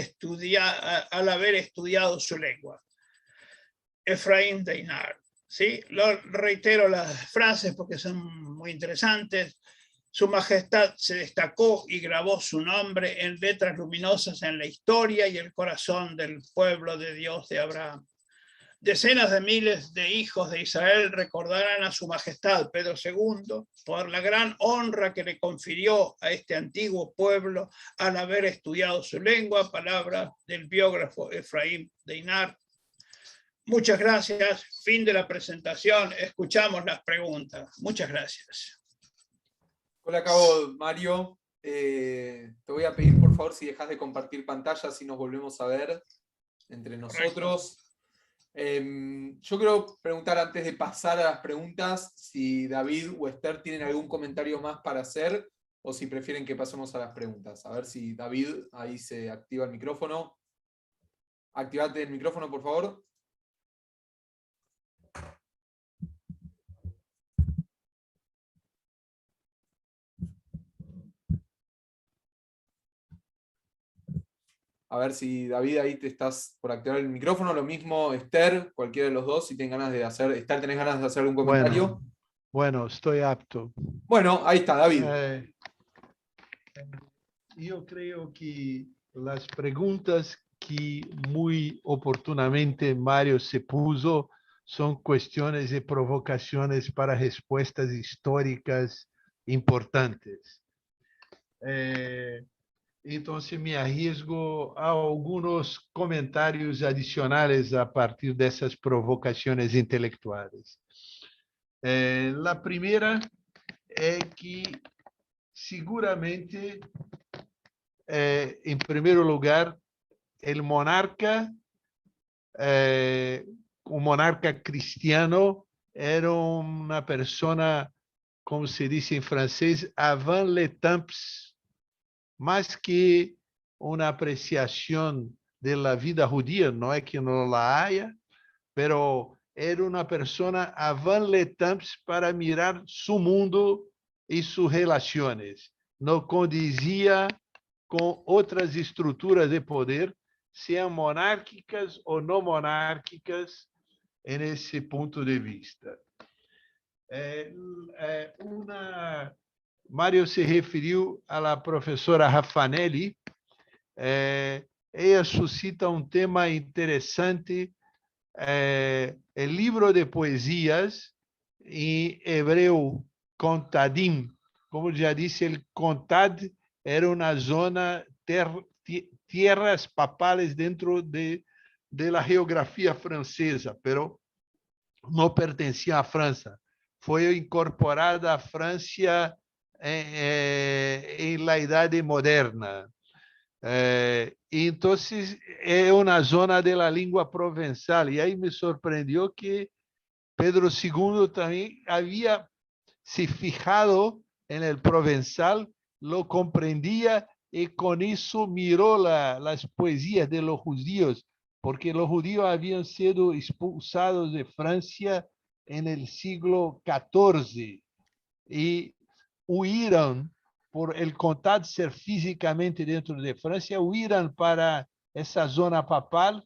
haber estudiado su lengua. Efraín Deinar. ¿Sí? Reitero las frases porque son muy interesantes. Su majestad se destacó y grabó su nombre en letras luminosas en la historia y el corazón del pueblo de Dios de Abraham. Decenas de miles de hijos de Israel recordarán a su majestad Pedro II por la gran honra que le confirió a este antiguo pueblo al haber estudiado su lengua, palabra del biógrafo Efraín Deinar. Muchas gracias. Fin de la presentación. Escuchamos las preguntas. Muchas gracias. Hola, cabo Mario. Te voy a pedir, por favor, si dejas de compartir pantalla, si nos volvemos a ver entre nosotros. Yo quiero preguntar, antes de pasar a las preguntas, si David o Esther tienen algún comentario más para hacer, o si prefieren que pasemos a las preguntas. A ver si David, ahí se activa el micrófono. Activate el micrófono, por favor. A ver si David ahí te estás por activar el micrófono. Lo mismo Esther, cualquiera de los dos, si tienen ganas de hacer. Esther, ¿tenés ganas de hacer algún comentario? Bueno, estoy apto. Bueno, ahí está, David. Yo creo que las preguntas que muy oportunamente Mario se puso son cuestiones de provocaciones para respuestas históricas importantes. Entonces me arriesgo a algunos comentarios adicionales a partir de esas provocaciones intelectuales. La primera es que seguramente, en primer lugar, el monarca, un monarca cristiano, era una persona, como se dice en francés, avant le temps, más que una apreciación de la vida judía, no es que no la haya, pero era una persona avant le temps para mirar su mundo y sus relaciones. No condicía con otras estructuras de poder, sean monárquicas o no monárquicas, en ese punto de vista. Mário se referiu à professora Raffanelli. Ela suscita um tema interessante. O livro de poesias, em hebreu, Contadim, como já disse, o Contad era uma zona, terras papales dentro da geografia francesa, pero não pertencia à França. Foi incorporada à França em la Idade Moderna. Então, é uma zona da língua provençal. E aí me surpreendeu que Pedro II também havia se fijado no provençal, lo compreendia e com isso mirou as poesias de los judíos, porque os judíos haviam sido expulsados de França no siglo XIV. Y huíram, por el contato ser fisicamente dentro de França, huíram para essa zona papal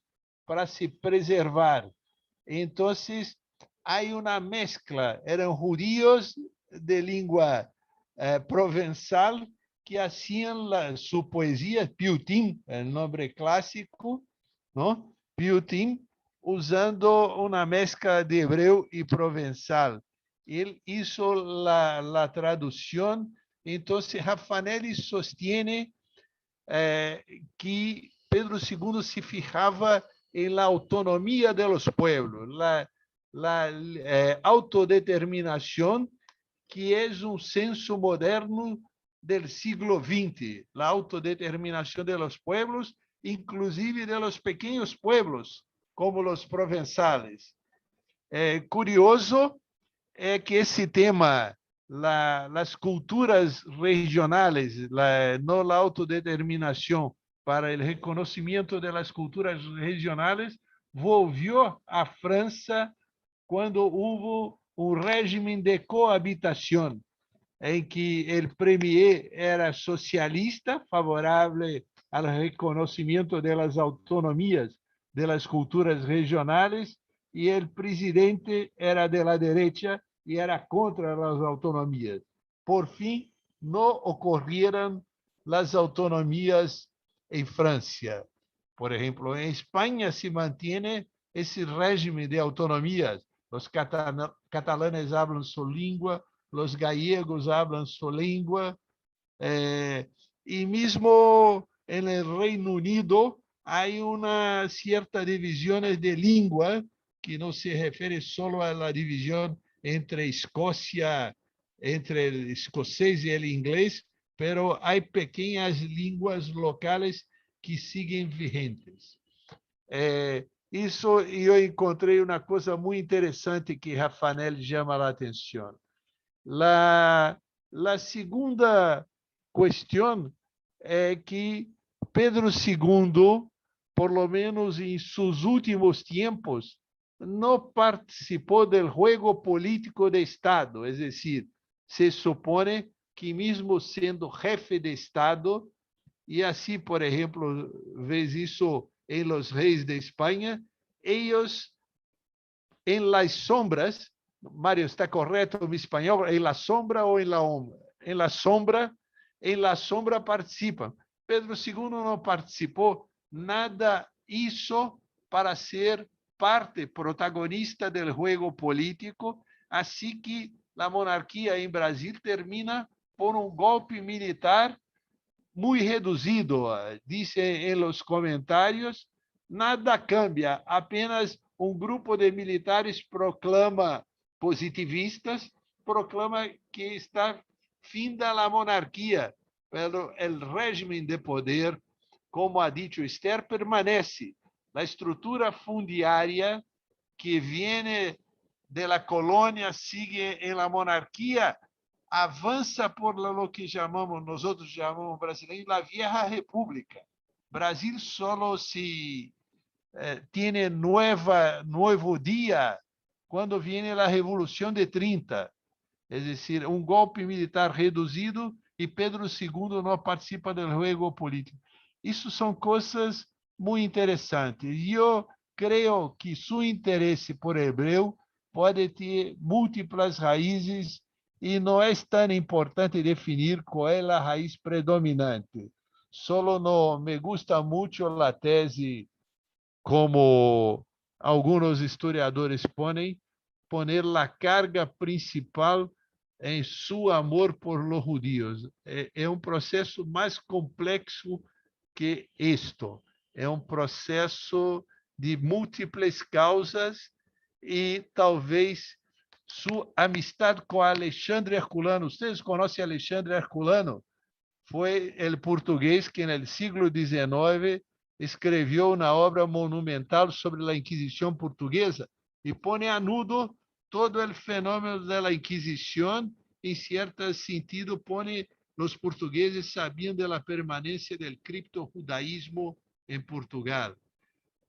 para se preservar. Então, há uma mescla, eram judíos de língua provençal que hacían su poesía, Piotin, el nombre clásico, ¿no? Piotin, usando una mezcla de hebreo y provenzal. Él hizo la traducción, entonces Raffanelli sostiene que Pedro II se fijaba en la autonomía de los pueblos, la autodeterminación, que es un censo moderno del siglo XX, la autodeterminación de los pueblos, inclusive de los pequeños pueblos, como los provenzales. Curioso que esse tema, las culturas regionales, no la autodeterminación, para el reconocimiento de las culturas regionales, volvió a França quando houve um régimen de cohabitação, em que o premier era socialista, favorável ao reconhecimento das autonomias das culturas regionais, e o presidente era de la derecha e era contra as autonomias. Por fim, não ocorreram as autonomias em França. Por exemplo, em Espanha se mantém esse regime de autonomias. Os catalanes hablan su língua, os gallegos hablan su língua, e mesmo no Reino Unido há uma certa divisão de língua, que não se refere só à divisão entre Escócia, entre o escocês e o inglês, pero há pequenas línguas locais que siguen vigentes. Isso eu encontrei uma coisa muito interessante que Raffanelli chama a atenção. A segunda questão é que Pedro II, por lo menos em seus últimos tempos, não participou do jogo político de Estado, é decir, se supõe que mesmo sendo jefe de Estado, e assim, por exemplo, vês isso em los reis de Espanha, eles, em las sombras, Mário, está correto o espanhol, em la sombra ou em la ombra? Em la sombra participam. Pedro II não participou, nada hizo para ser parte protagonista do jogo político, assim que a monarquia em Brasil termina por um golpe militar muito reduzido, dizem em los comentários, nada cambia, apenas um grupo de militares proclama, positivistas, proclama que está finda a monarquia, pero o regime de poder, como ha dicho Esther, permanece. A estrutura fundiária que viene de la colônia sigue em la monarquia, avança por lo que chamamos, nós chamamos brasileiro, a vieja república. Brasil solo se tiene nuevo dia quando viene a Revolução de 30, é decir, um golpe militar reduzido e Pedro II não participa do jogo político. Isso são coisas muito interessantes. E eu creio que seu interesse por hebreu pode ter múltiplas raízes e não é tão importante definir qual é a raiz predominante. Solo no me gusta muito a tese, como alguns historiadores poner a carga principal em seu amor por los judíos. É um processo mais complexo que isto. É um processo de múltiplas causas e talvez sua amistade com Alexandre Herculano. Vocês conhecem Alexandre Herculano? Foi o português que, no século XIX, escreveu uma obra monumental sobre a Inquisição portuguesa e põe a nudo todo o fenômeno da Inquisição. Em certo sentido, põe os portugueses sabiam da permanência do criptojudaísmo em Portugal.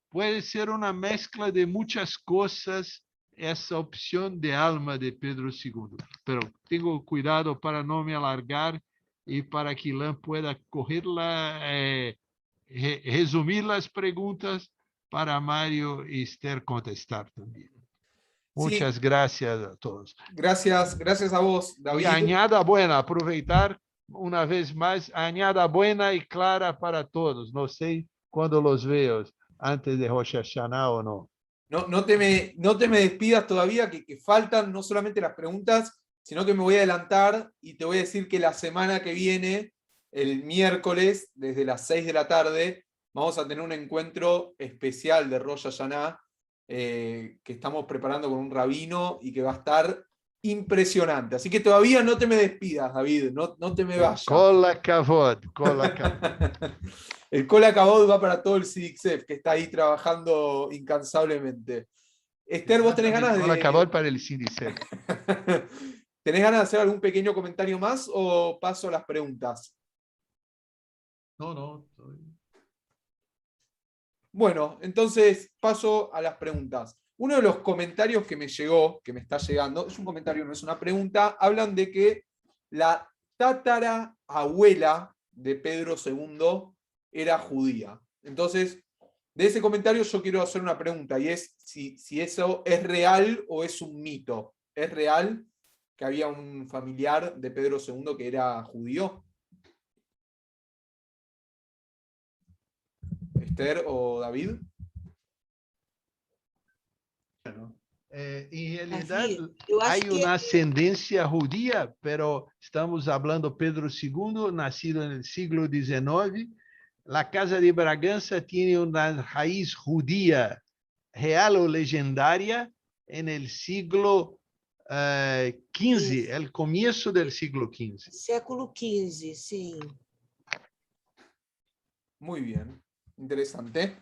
Pode ser uma mescla de muitas coisas essa opção de alma de Pedro II. Pero tenho cuidado para não me alargar e para que Ilan pueda correrla, resumir as perguntas para Mário e Esther contestar também. Sí, Muchas gracias a todos. gracias a vos, Y David. añada buena, aproveitar una vez más, añada buena y clara para todos. No sé cuándo los veo, antes de Rosh Hashanah o no. No te me despidas todavía, que faltan no solamente las preguntas, sino que me voy a adelantar y te voy a decir que la semana que viene, el miércoles, desde las 6 de la tarde, vamos a tener un encuentro especial de Rosh Hashanah que estamos preparando con un rabino y que va a estar impresionante. Así que todavía no te me despidas, David, no te me vayas. Cola Kavod, Cola Kavod. El Cola Kavod va para todo el CIDICSEF, que está ahí trabajando incansablemente. Esther, ¿vos tenés ganas de... Cola Kavod para el CIDICSEF. ¿Tenés ganas de hacer algún pequeño comentario más o paso a las preguntas? No. Bueno, entonces paso a las preguntas. Uno de los comentarios que me llegó, que me está llegando, es un comentario, no es una pregunta, hablan de que la tatarabuela de Pedro II era judía. Entonces, de ese comentario yo quiero hacer una pregunta, y es si eso es real o es un mito. ¿Es real que había un familiar de Pedro II que era judío? Esther o David. Bueno, en realidad eu acho hay que una ascendencia judía, pero estamos hablando Pedro II, nacido en el siglo XIX. La Casa de Braganza tiene una raíz judía real o legendaria en el siglo XV, el comienzo del siglo XV. século XV, sim. Muy bien, interesante.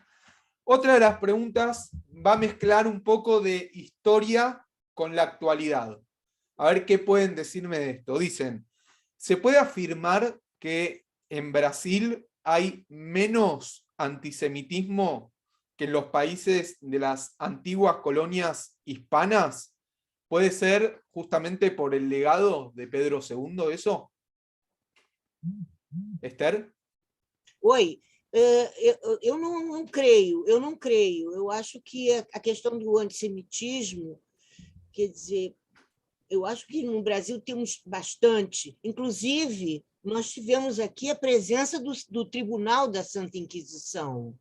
Otra de las preguntas va a mezclar un poco de historia con la actualidad. A ver qué pueden decirme de esto. Dicen, ¿se puede afirmar que en Brasil hay menos antisemitismo que en los países de las antiguas colonias hispanas? ¿Puede ser justamente por el legado de Pedro II eso? Esther? Oi, eu não creio. Eu acho que a questão do antissemitismo, quer dizer, eu acho que no Brasil temos bastante. Inclusive, nós tivemos aqui a presença do Tribunal da Santa Inquisição,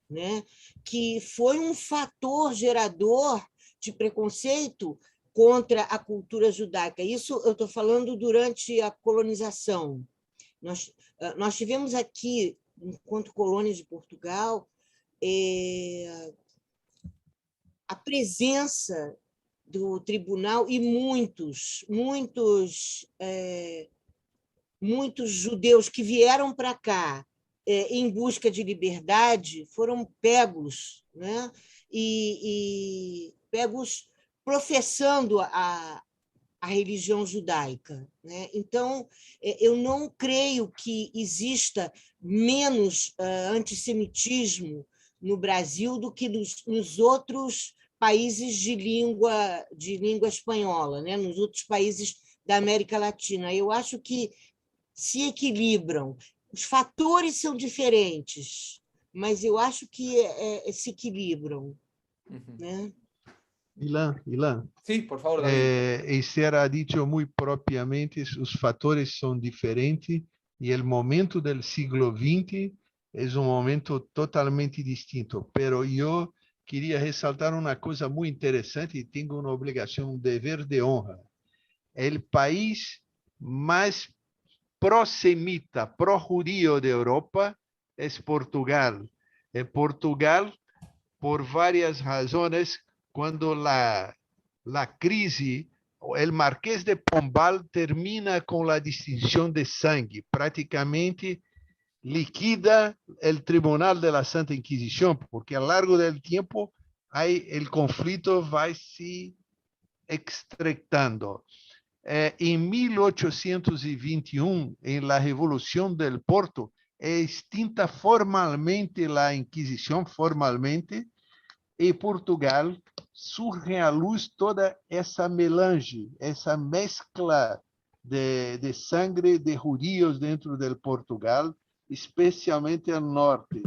né? Que foi um fator gerador de preconceito contra a cultura judaica. Isso eu estou falando durante a colonização. Nós tivemos aqui, enquanto colônia de Portugal, a presença do tribunal e muitos judeus que vieram para cá em busca de liberdade foram pegos, né? E pegos professando a religião judaica, né? Então, eu não creio que exista menos antissemitismo no Brasil do que nos outros países de língua espanhola, né? Nos outros países da América Latina. Eu acho que se equilibram. Os fatores são diferentes, mas eu acho que se equilibram. Né? Ilan. Sí, por favor, David. Esther ha dicho muy propiamente, os fatores são diferentes e o momento do siglo XX é um momento totalmente distinto. Pero eu queria ressaltar uma coisa muito interessante e tenho uma obrigação, um dever de honra. O país mais pró-semita, pró-judío de Europa é Portugal. En Portugal, por várias razões, quando a crise, o Marquês de Pombal termina com a distinção de sangue, praticamente liquida o Tribunal de la Santa Inquisição, porque ao largo do tempo o conflito vai se estreitando. Em 1821, em la Revolução del Porto, é extinta formalmente a Inquisição, formalmente, e Portugal, surge à luz toda essa melange, essa mescla de sangre de judíos dentro de Portugal, especialmente al norte.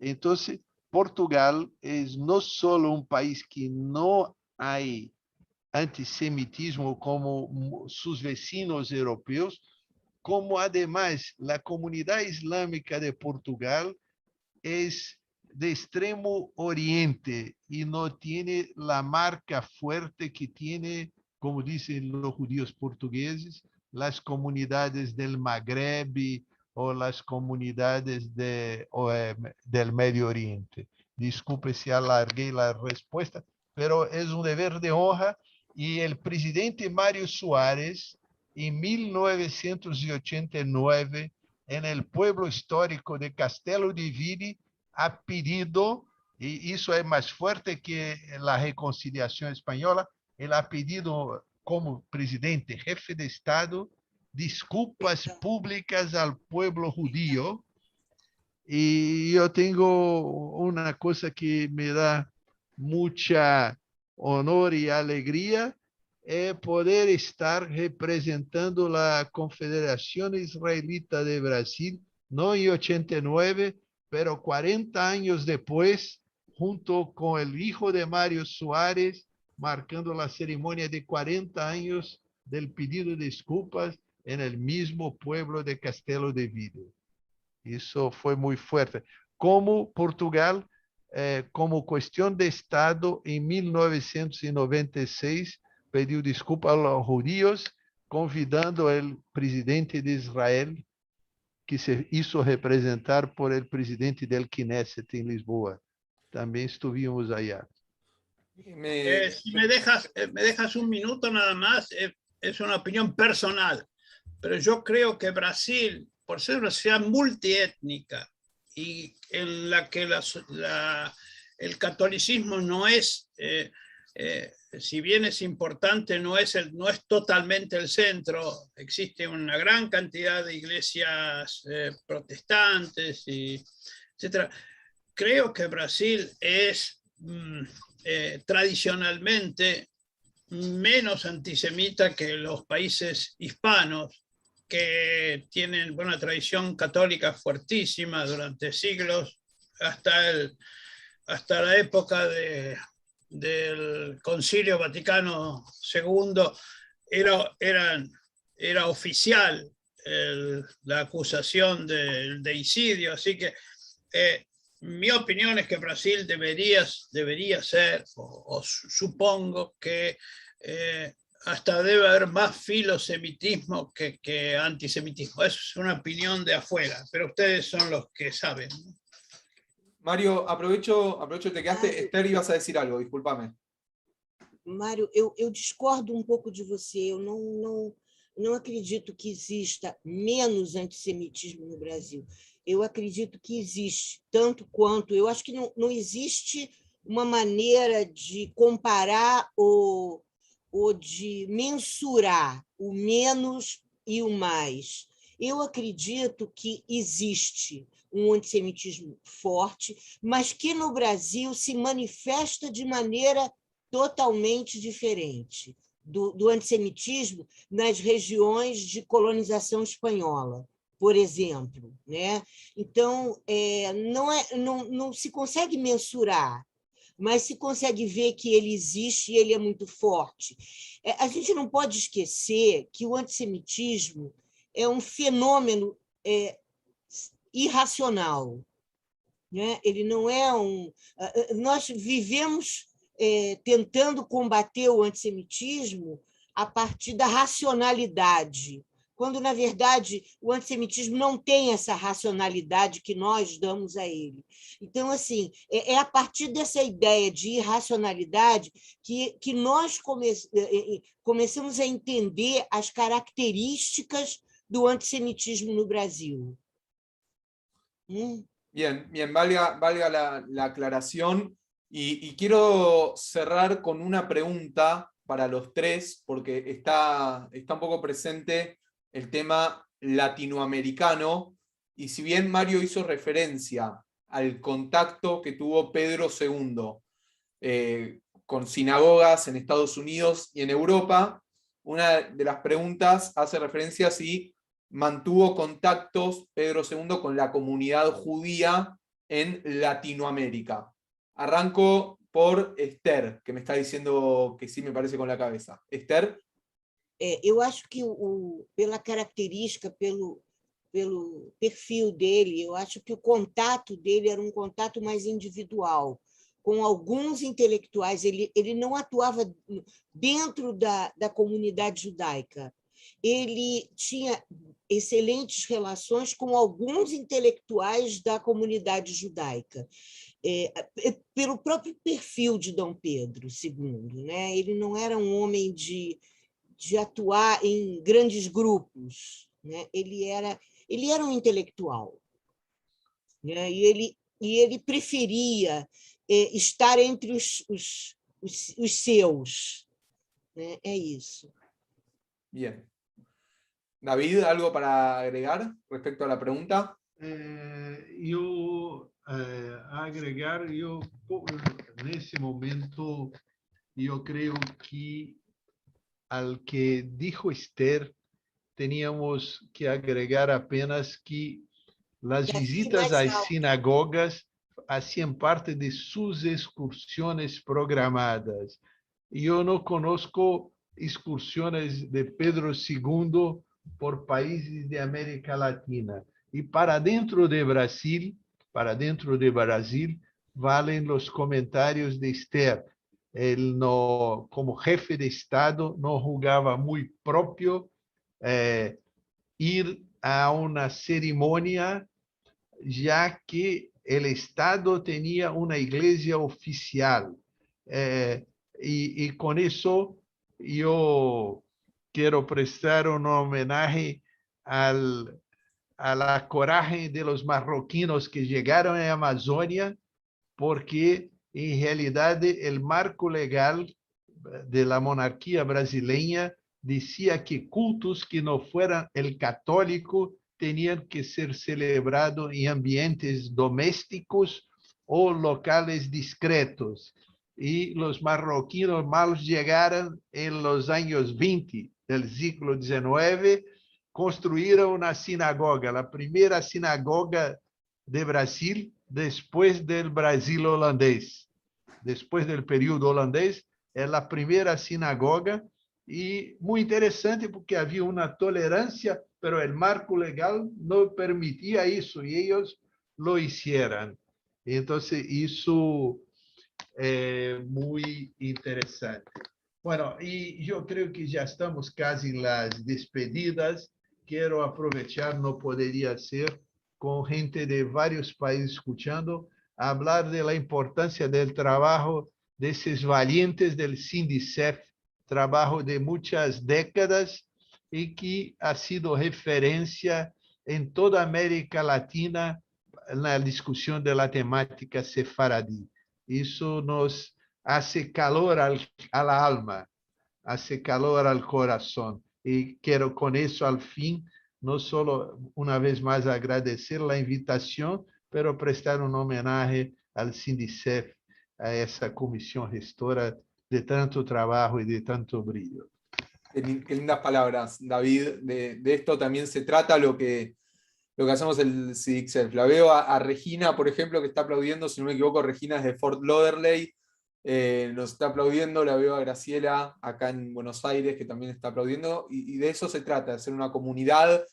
Entonces, Portugal es no solo un país que no hay antisemitismo como sus vecinos europeos, como además la comunidad islámica de Portugal es de extremo oriente y no tiene la marca fuerte que tiene, como dicen los judíos portugueses, las comunidades del Magreb o las comunidades del Medio Oriente. Disculpe si alargué la respuesta, pero es un deber de honra y el presidente Mário Soares, en 1989, en el pueblo histórico de Castelo de Vide, ha pedido, y eso es más fuerte que la reconciliación española, él ha pedido como presidente, jefe de Estado, disculpas públicas al pueblo judío. Y yo tengo una cosa que me da mucha honor y alegría, es poder estar representando la Confederación Israelita de Brasil, no en 89, pero 40 años después, junto con el hijo de Mário Soares, marcando la ceremonia de 40 años del pedido de disculpas en el mismo pueblo de Castelo de Vide. Eso fue muy fuerte. Como Portugal, como cuestión de Estado, en 1996, pediu desculpa a los judíos, convidando al presidente de Israel, que se hizo representar por el presidente del Knesset en Lisboa. También estuvimos allá. Si me dejas un minuto nada más, es una opinión personal, pero yo creo que Brasil, por ser una sociedad multiétnica y en la que el catolicismo no es, si bien es importante, no es totalmente el centro, existe una gran cantidad de iglesias protestantes, etc. Creo que Brasil es tradicionalmente menos antisemita que los países hispanos, que tienen una tradición católica fuertísima durante siglos, hasta la época del Concilio Vaticano II, era oficial la acusación de deicidio, así que mi opinión es que Brasil debería ser, o supongo que hasta debe haber más filosemitismo que antisemitismo. Es una opinión de afuera, pero ustedes son los que saben. Mário, aprovecho que te quedaste. Esther, ibas a decir algo, discúlpame. Mário, eu discordo um pouco de você. Eu não acredito que exista menos antissemitismo no Brasil. Eu acredito que existe, tanto quanto. Eu acho que não existe uma maneira de comparar ou de mensurar o menos e o mais. Eu acredito que existe um antissemitismo forte, mas que no Brasil se manifesta de maneira totalmente diferente do antissemitismo nas regiões de colonização espanhola, por exemplo, né? Então, não se consegue mensurar, mas se consegue ver que ele existe e ele é muito forte. A gente não pode esquecer que o antissemitismo é um fenômeno irracional, né? Ele não é nós vivemos tentando combater o antissemitismo a partir da racionalidade, quando, na verdade, o antissemitismo não tem essa racionalidade que nós damos a ele. Então, assim, é a partir dessa ideia de irracionalidade que nós começamos a entender as características do antissemitismo no Brasil. Bien, valga la aclaración. Y quiero cerrar con una pregunta para los tres, porque está un poco presente el tema latinoamericano, y si bien Mário hizo referencia al contacto que tuvo Pedro II con sinagogas en Estados Unidos y en Europa. Una de las preguntas hace referencia a si mantuvo contactos Pedro II con la comunidad judía en Latinoamérica. Arranco por Esther, que me está diciendo que sí me parece con la cabeza. Esther. Eu acho que, pela característica, pelo perfil dele, eu acho que o contato dele era um contato mais individual, com alguns intelectuais. Ele não atuava dentro da comunidade judaica. Ele tinha excelentes relações com alguns intelectuais da comunidade judaica, pelo próprio perfil de Dom Pedro II, né? Ele não era um homem de atuar em grandes grupos, né? Ele era um intelectual, né? E ele preferia estar entre os seus, né? É isso. Bien. David, ¿algo para agregar respecto a la pregunta? Agregar, nesse momento, eu creio que al que dijo Esther, teníamos que agregar apenas que las visitas a sinagogas hacían parte de sus excursiones programadas. Yo no conozco excursiones de Pedro II por países de América Latina. Y para dentro de Brasil, valen los comentarios de Esther. Él no, como jefe de Estado, no jugaba muy propio ir a una ceremonia, ya que el Estado tenía una iglesia oficial. Y con eso yo quiero prestar un homenaje a la coraje de los marroquinos que llegaron a Amazonia, porque en realidad el marco legal de la monarquía brasileña decía que cultos que no fueran el católico tenían que ser celebrados en ambientes domésticos o locales discretos. Y los marroquinos malos llegaron en los años 20 del siglo XIX, construyeron una sinagoga, la primera sinagoga de Brasil después del Brasil holandés. Después del período holandés, es la primera sinagoga, y muy interesante porque había una tolerancia, pero el marco legal no permitía eso y ellos lo hicieron. Entonces, eso muy interesante. Bueno, y yo creo que ya estamos casi en las despedidas. Quiero aprovechar, no podría ser, con gente de varios países escuchando, hablar de la importancia del trabajo de esos valientes del Sindicef, trabajo de muchas décadas y que ha sido referencia en toda América Latina en la discusión de la temática sefaradí. Eso nos hace calor a la alma, hace calor al corazón. Y quiero con eso al fin, no solo una vez más agradecer la invitación, pero prestar un homenaje al Sindicef, a esa comisión gestora de tanto trabajo y de tanto brillo. Qué lindas palabras, David. De esto también se trata lo que hacemos el CIDICSELF. La veo a Regina, por ejemplo, que está aplaudiendo, si no me equivoco, Regina es de Fort Lauderdale, nos está aplaudiendo. La veo a Graciela acá en Buenos Aires, que también está aplaudiendo, y de eso se trata, de hacer una comunidad,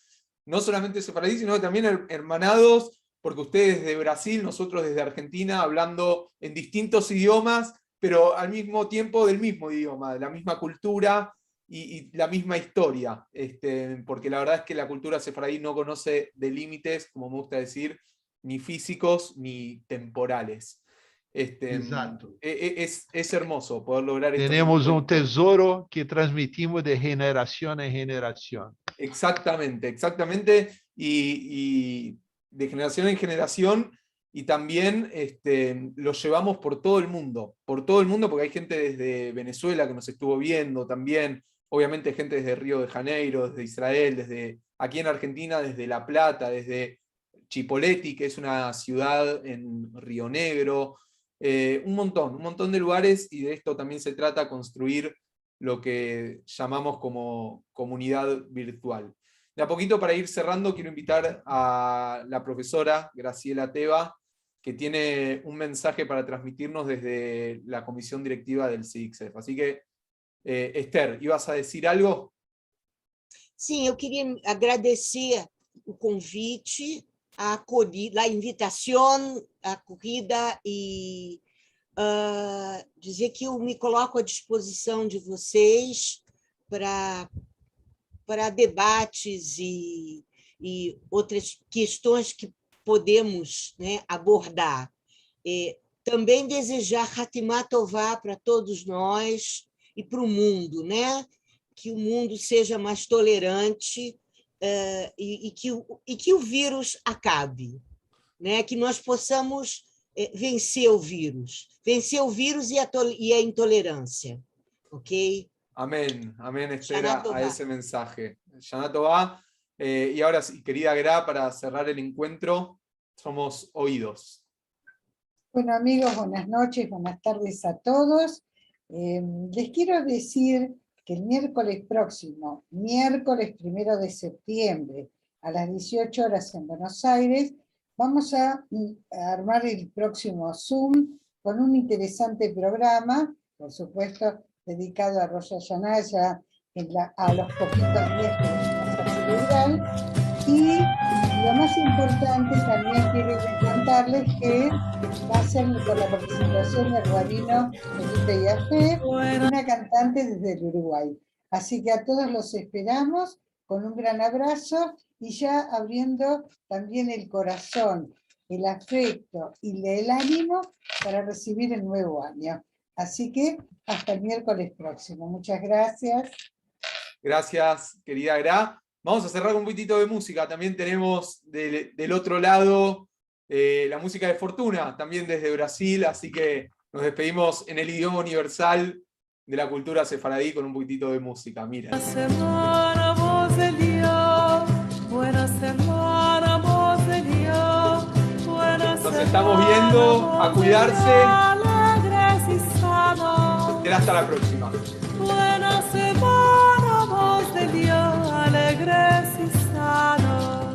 no solamente sefaradí, sino también hermanados, porque ustedes desde Brasil, nosotros desde Argentina, hablando en distintos idiomas, pero al mismo tiempo del mismo idioma, de la misma cultura y la misma historia, porque la verdad es que la cultura sefaradí no conoce de límites, como me gusta decir, ni físicos ni temporales. Exacto. Es hermoso poder lograr esto. Tenemos un tesoro que transmitimos de generación en generación. Exactamente, exactamente, y de generación en generación, y también lo llevamos por todo el mundo, porque hay gente desde Venezuela que nos estuvo viendo también, obviamente gente desde Río de Janeiro, desde Israel, desde aquí en Argentina, desde La Plata, desde Chipoleti, que es una ciudad en Río Negro, un montón de lugares, y de esto también se trata, construir lo que llamamos como comunidad virtual. De a poquito, para ir cerrando, quiero invitar a la profesora Graciela Teva, que tiene un mensaje para transmitirnos desde la comisión directiva del CIDICSEF. Así que, Esther, ¿ibas a decir algo? Sim, eu queria agradecer o convite, a invitação, a corrida e dizer que eu me coloco à disposição de vocês para debates e outras questões que podemos, né, abordar. Também desejar Hatimá Tová para todos nós e para o mundo, né? Que o mundo seja mais tolerante e que o vírus acabe, né? Que nós possamos vencer o vírus e a intolerância, ok? Amén, amén, Esther, Shana Tová. a ese mensaje. Shana Tová. Y ahora sí, querida Gra, para cerrar el encuentro, somos oídos. Bueno, amigos, buenas noches, buenas tardes a todos. Les quiero decir que el miércoles próximo, miércoles 1 de septiembre, a las 18 horas en Buenos Aires, vamos a armar el próximo Zoom con un interesante programa, por supuesto, dedicado a Rosh Hashanah, ya a los poquitos días que vamos a celebrar. Y lo más importante, también quiero contarles que va a ser con la participación del rabino Felipe Yafé, una cantante desde el Uruguay. Así que a todos los esperamos con un gran abrazo y ya abriendo también el corazón, el afecto y el ánimo para recibir el nuevo año. Así que hasta el miércoles próximo. Muchas gracias. Gracias, querida Gra. Vamos a cerrar con un poquitito de música. También tenemos del otro lado la música de Fortuna, también desde Brasil, así que nos despedimos en el idioma universal de la cultura sefaradí con un poquitito de música. Miren. Buena semana, voz de Dios. Buena semana, voz de Dios. Buena Nos estamos viendo, a cuidarse. Alegres y sanos. Será hasta la próxima. Buena semana, voz de Dios, alegres y sanos.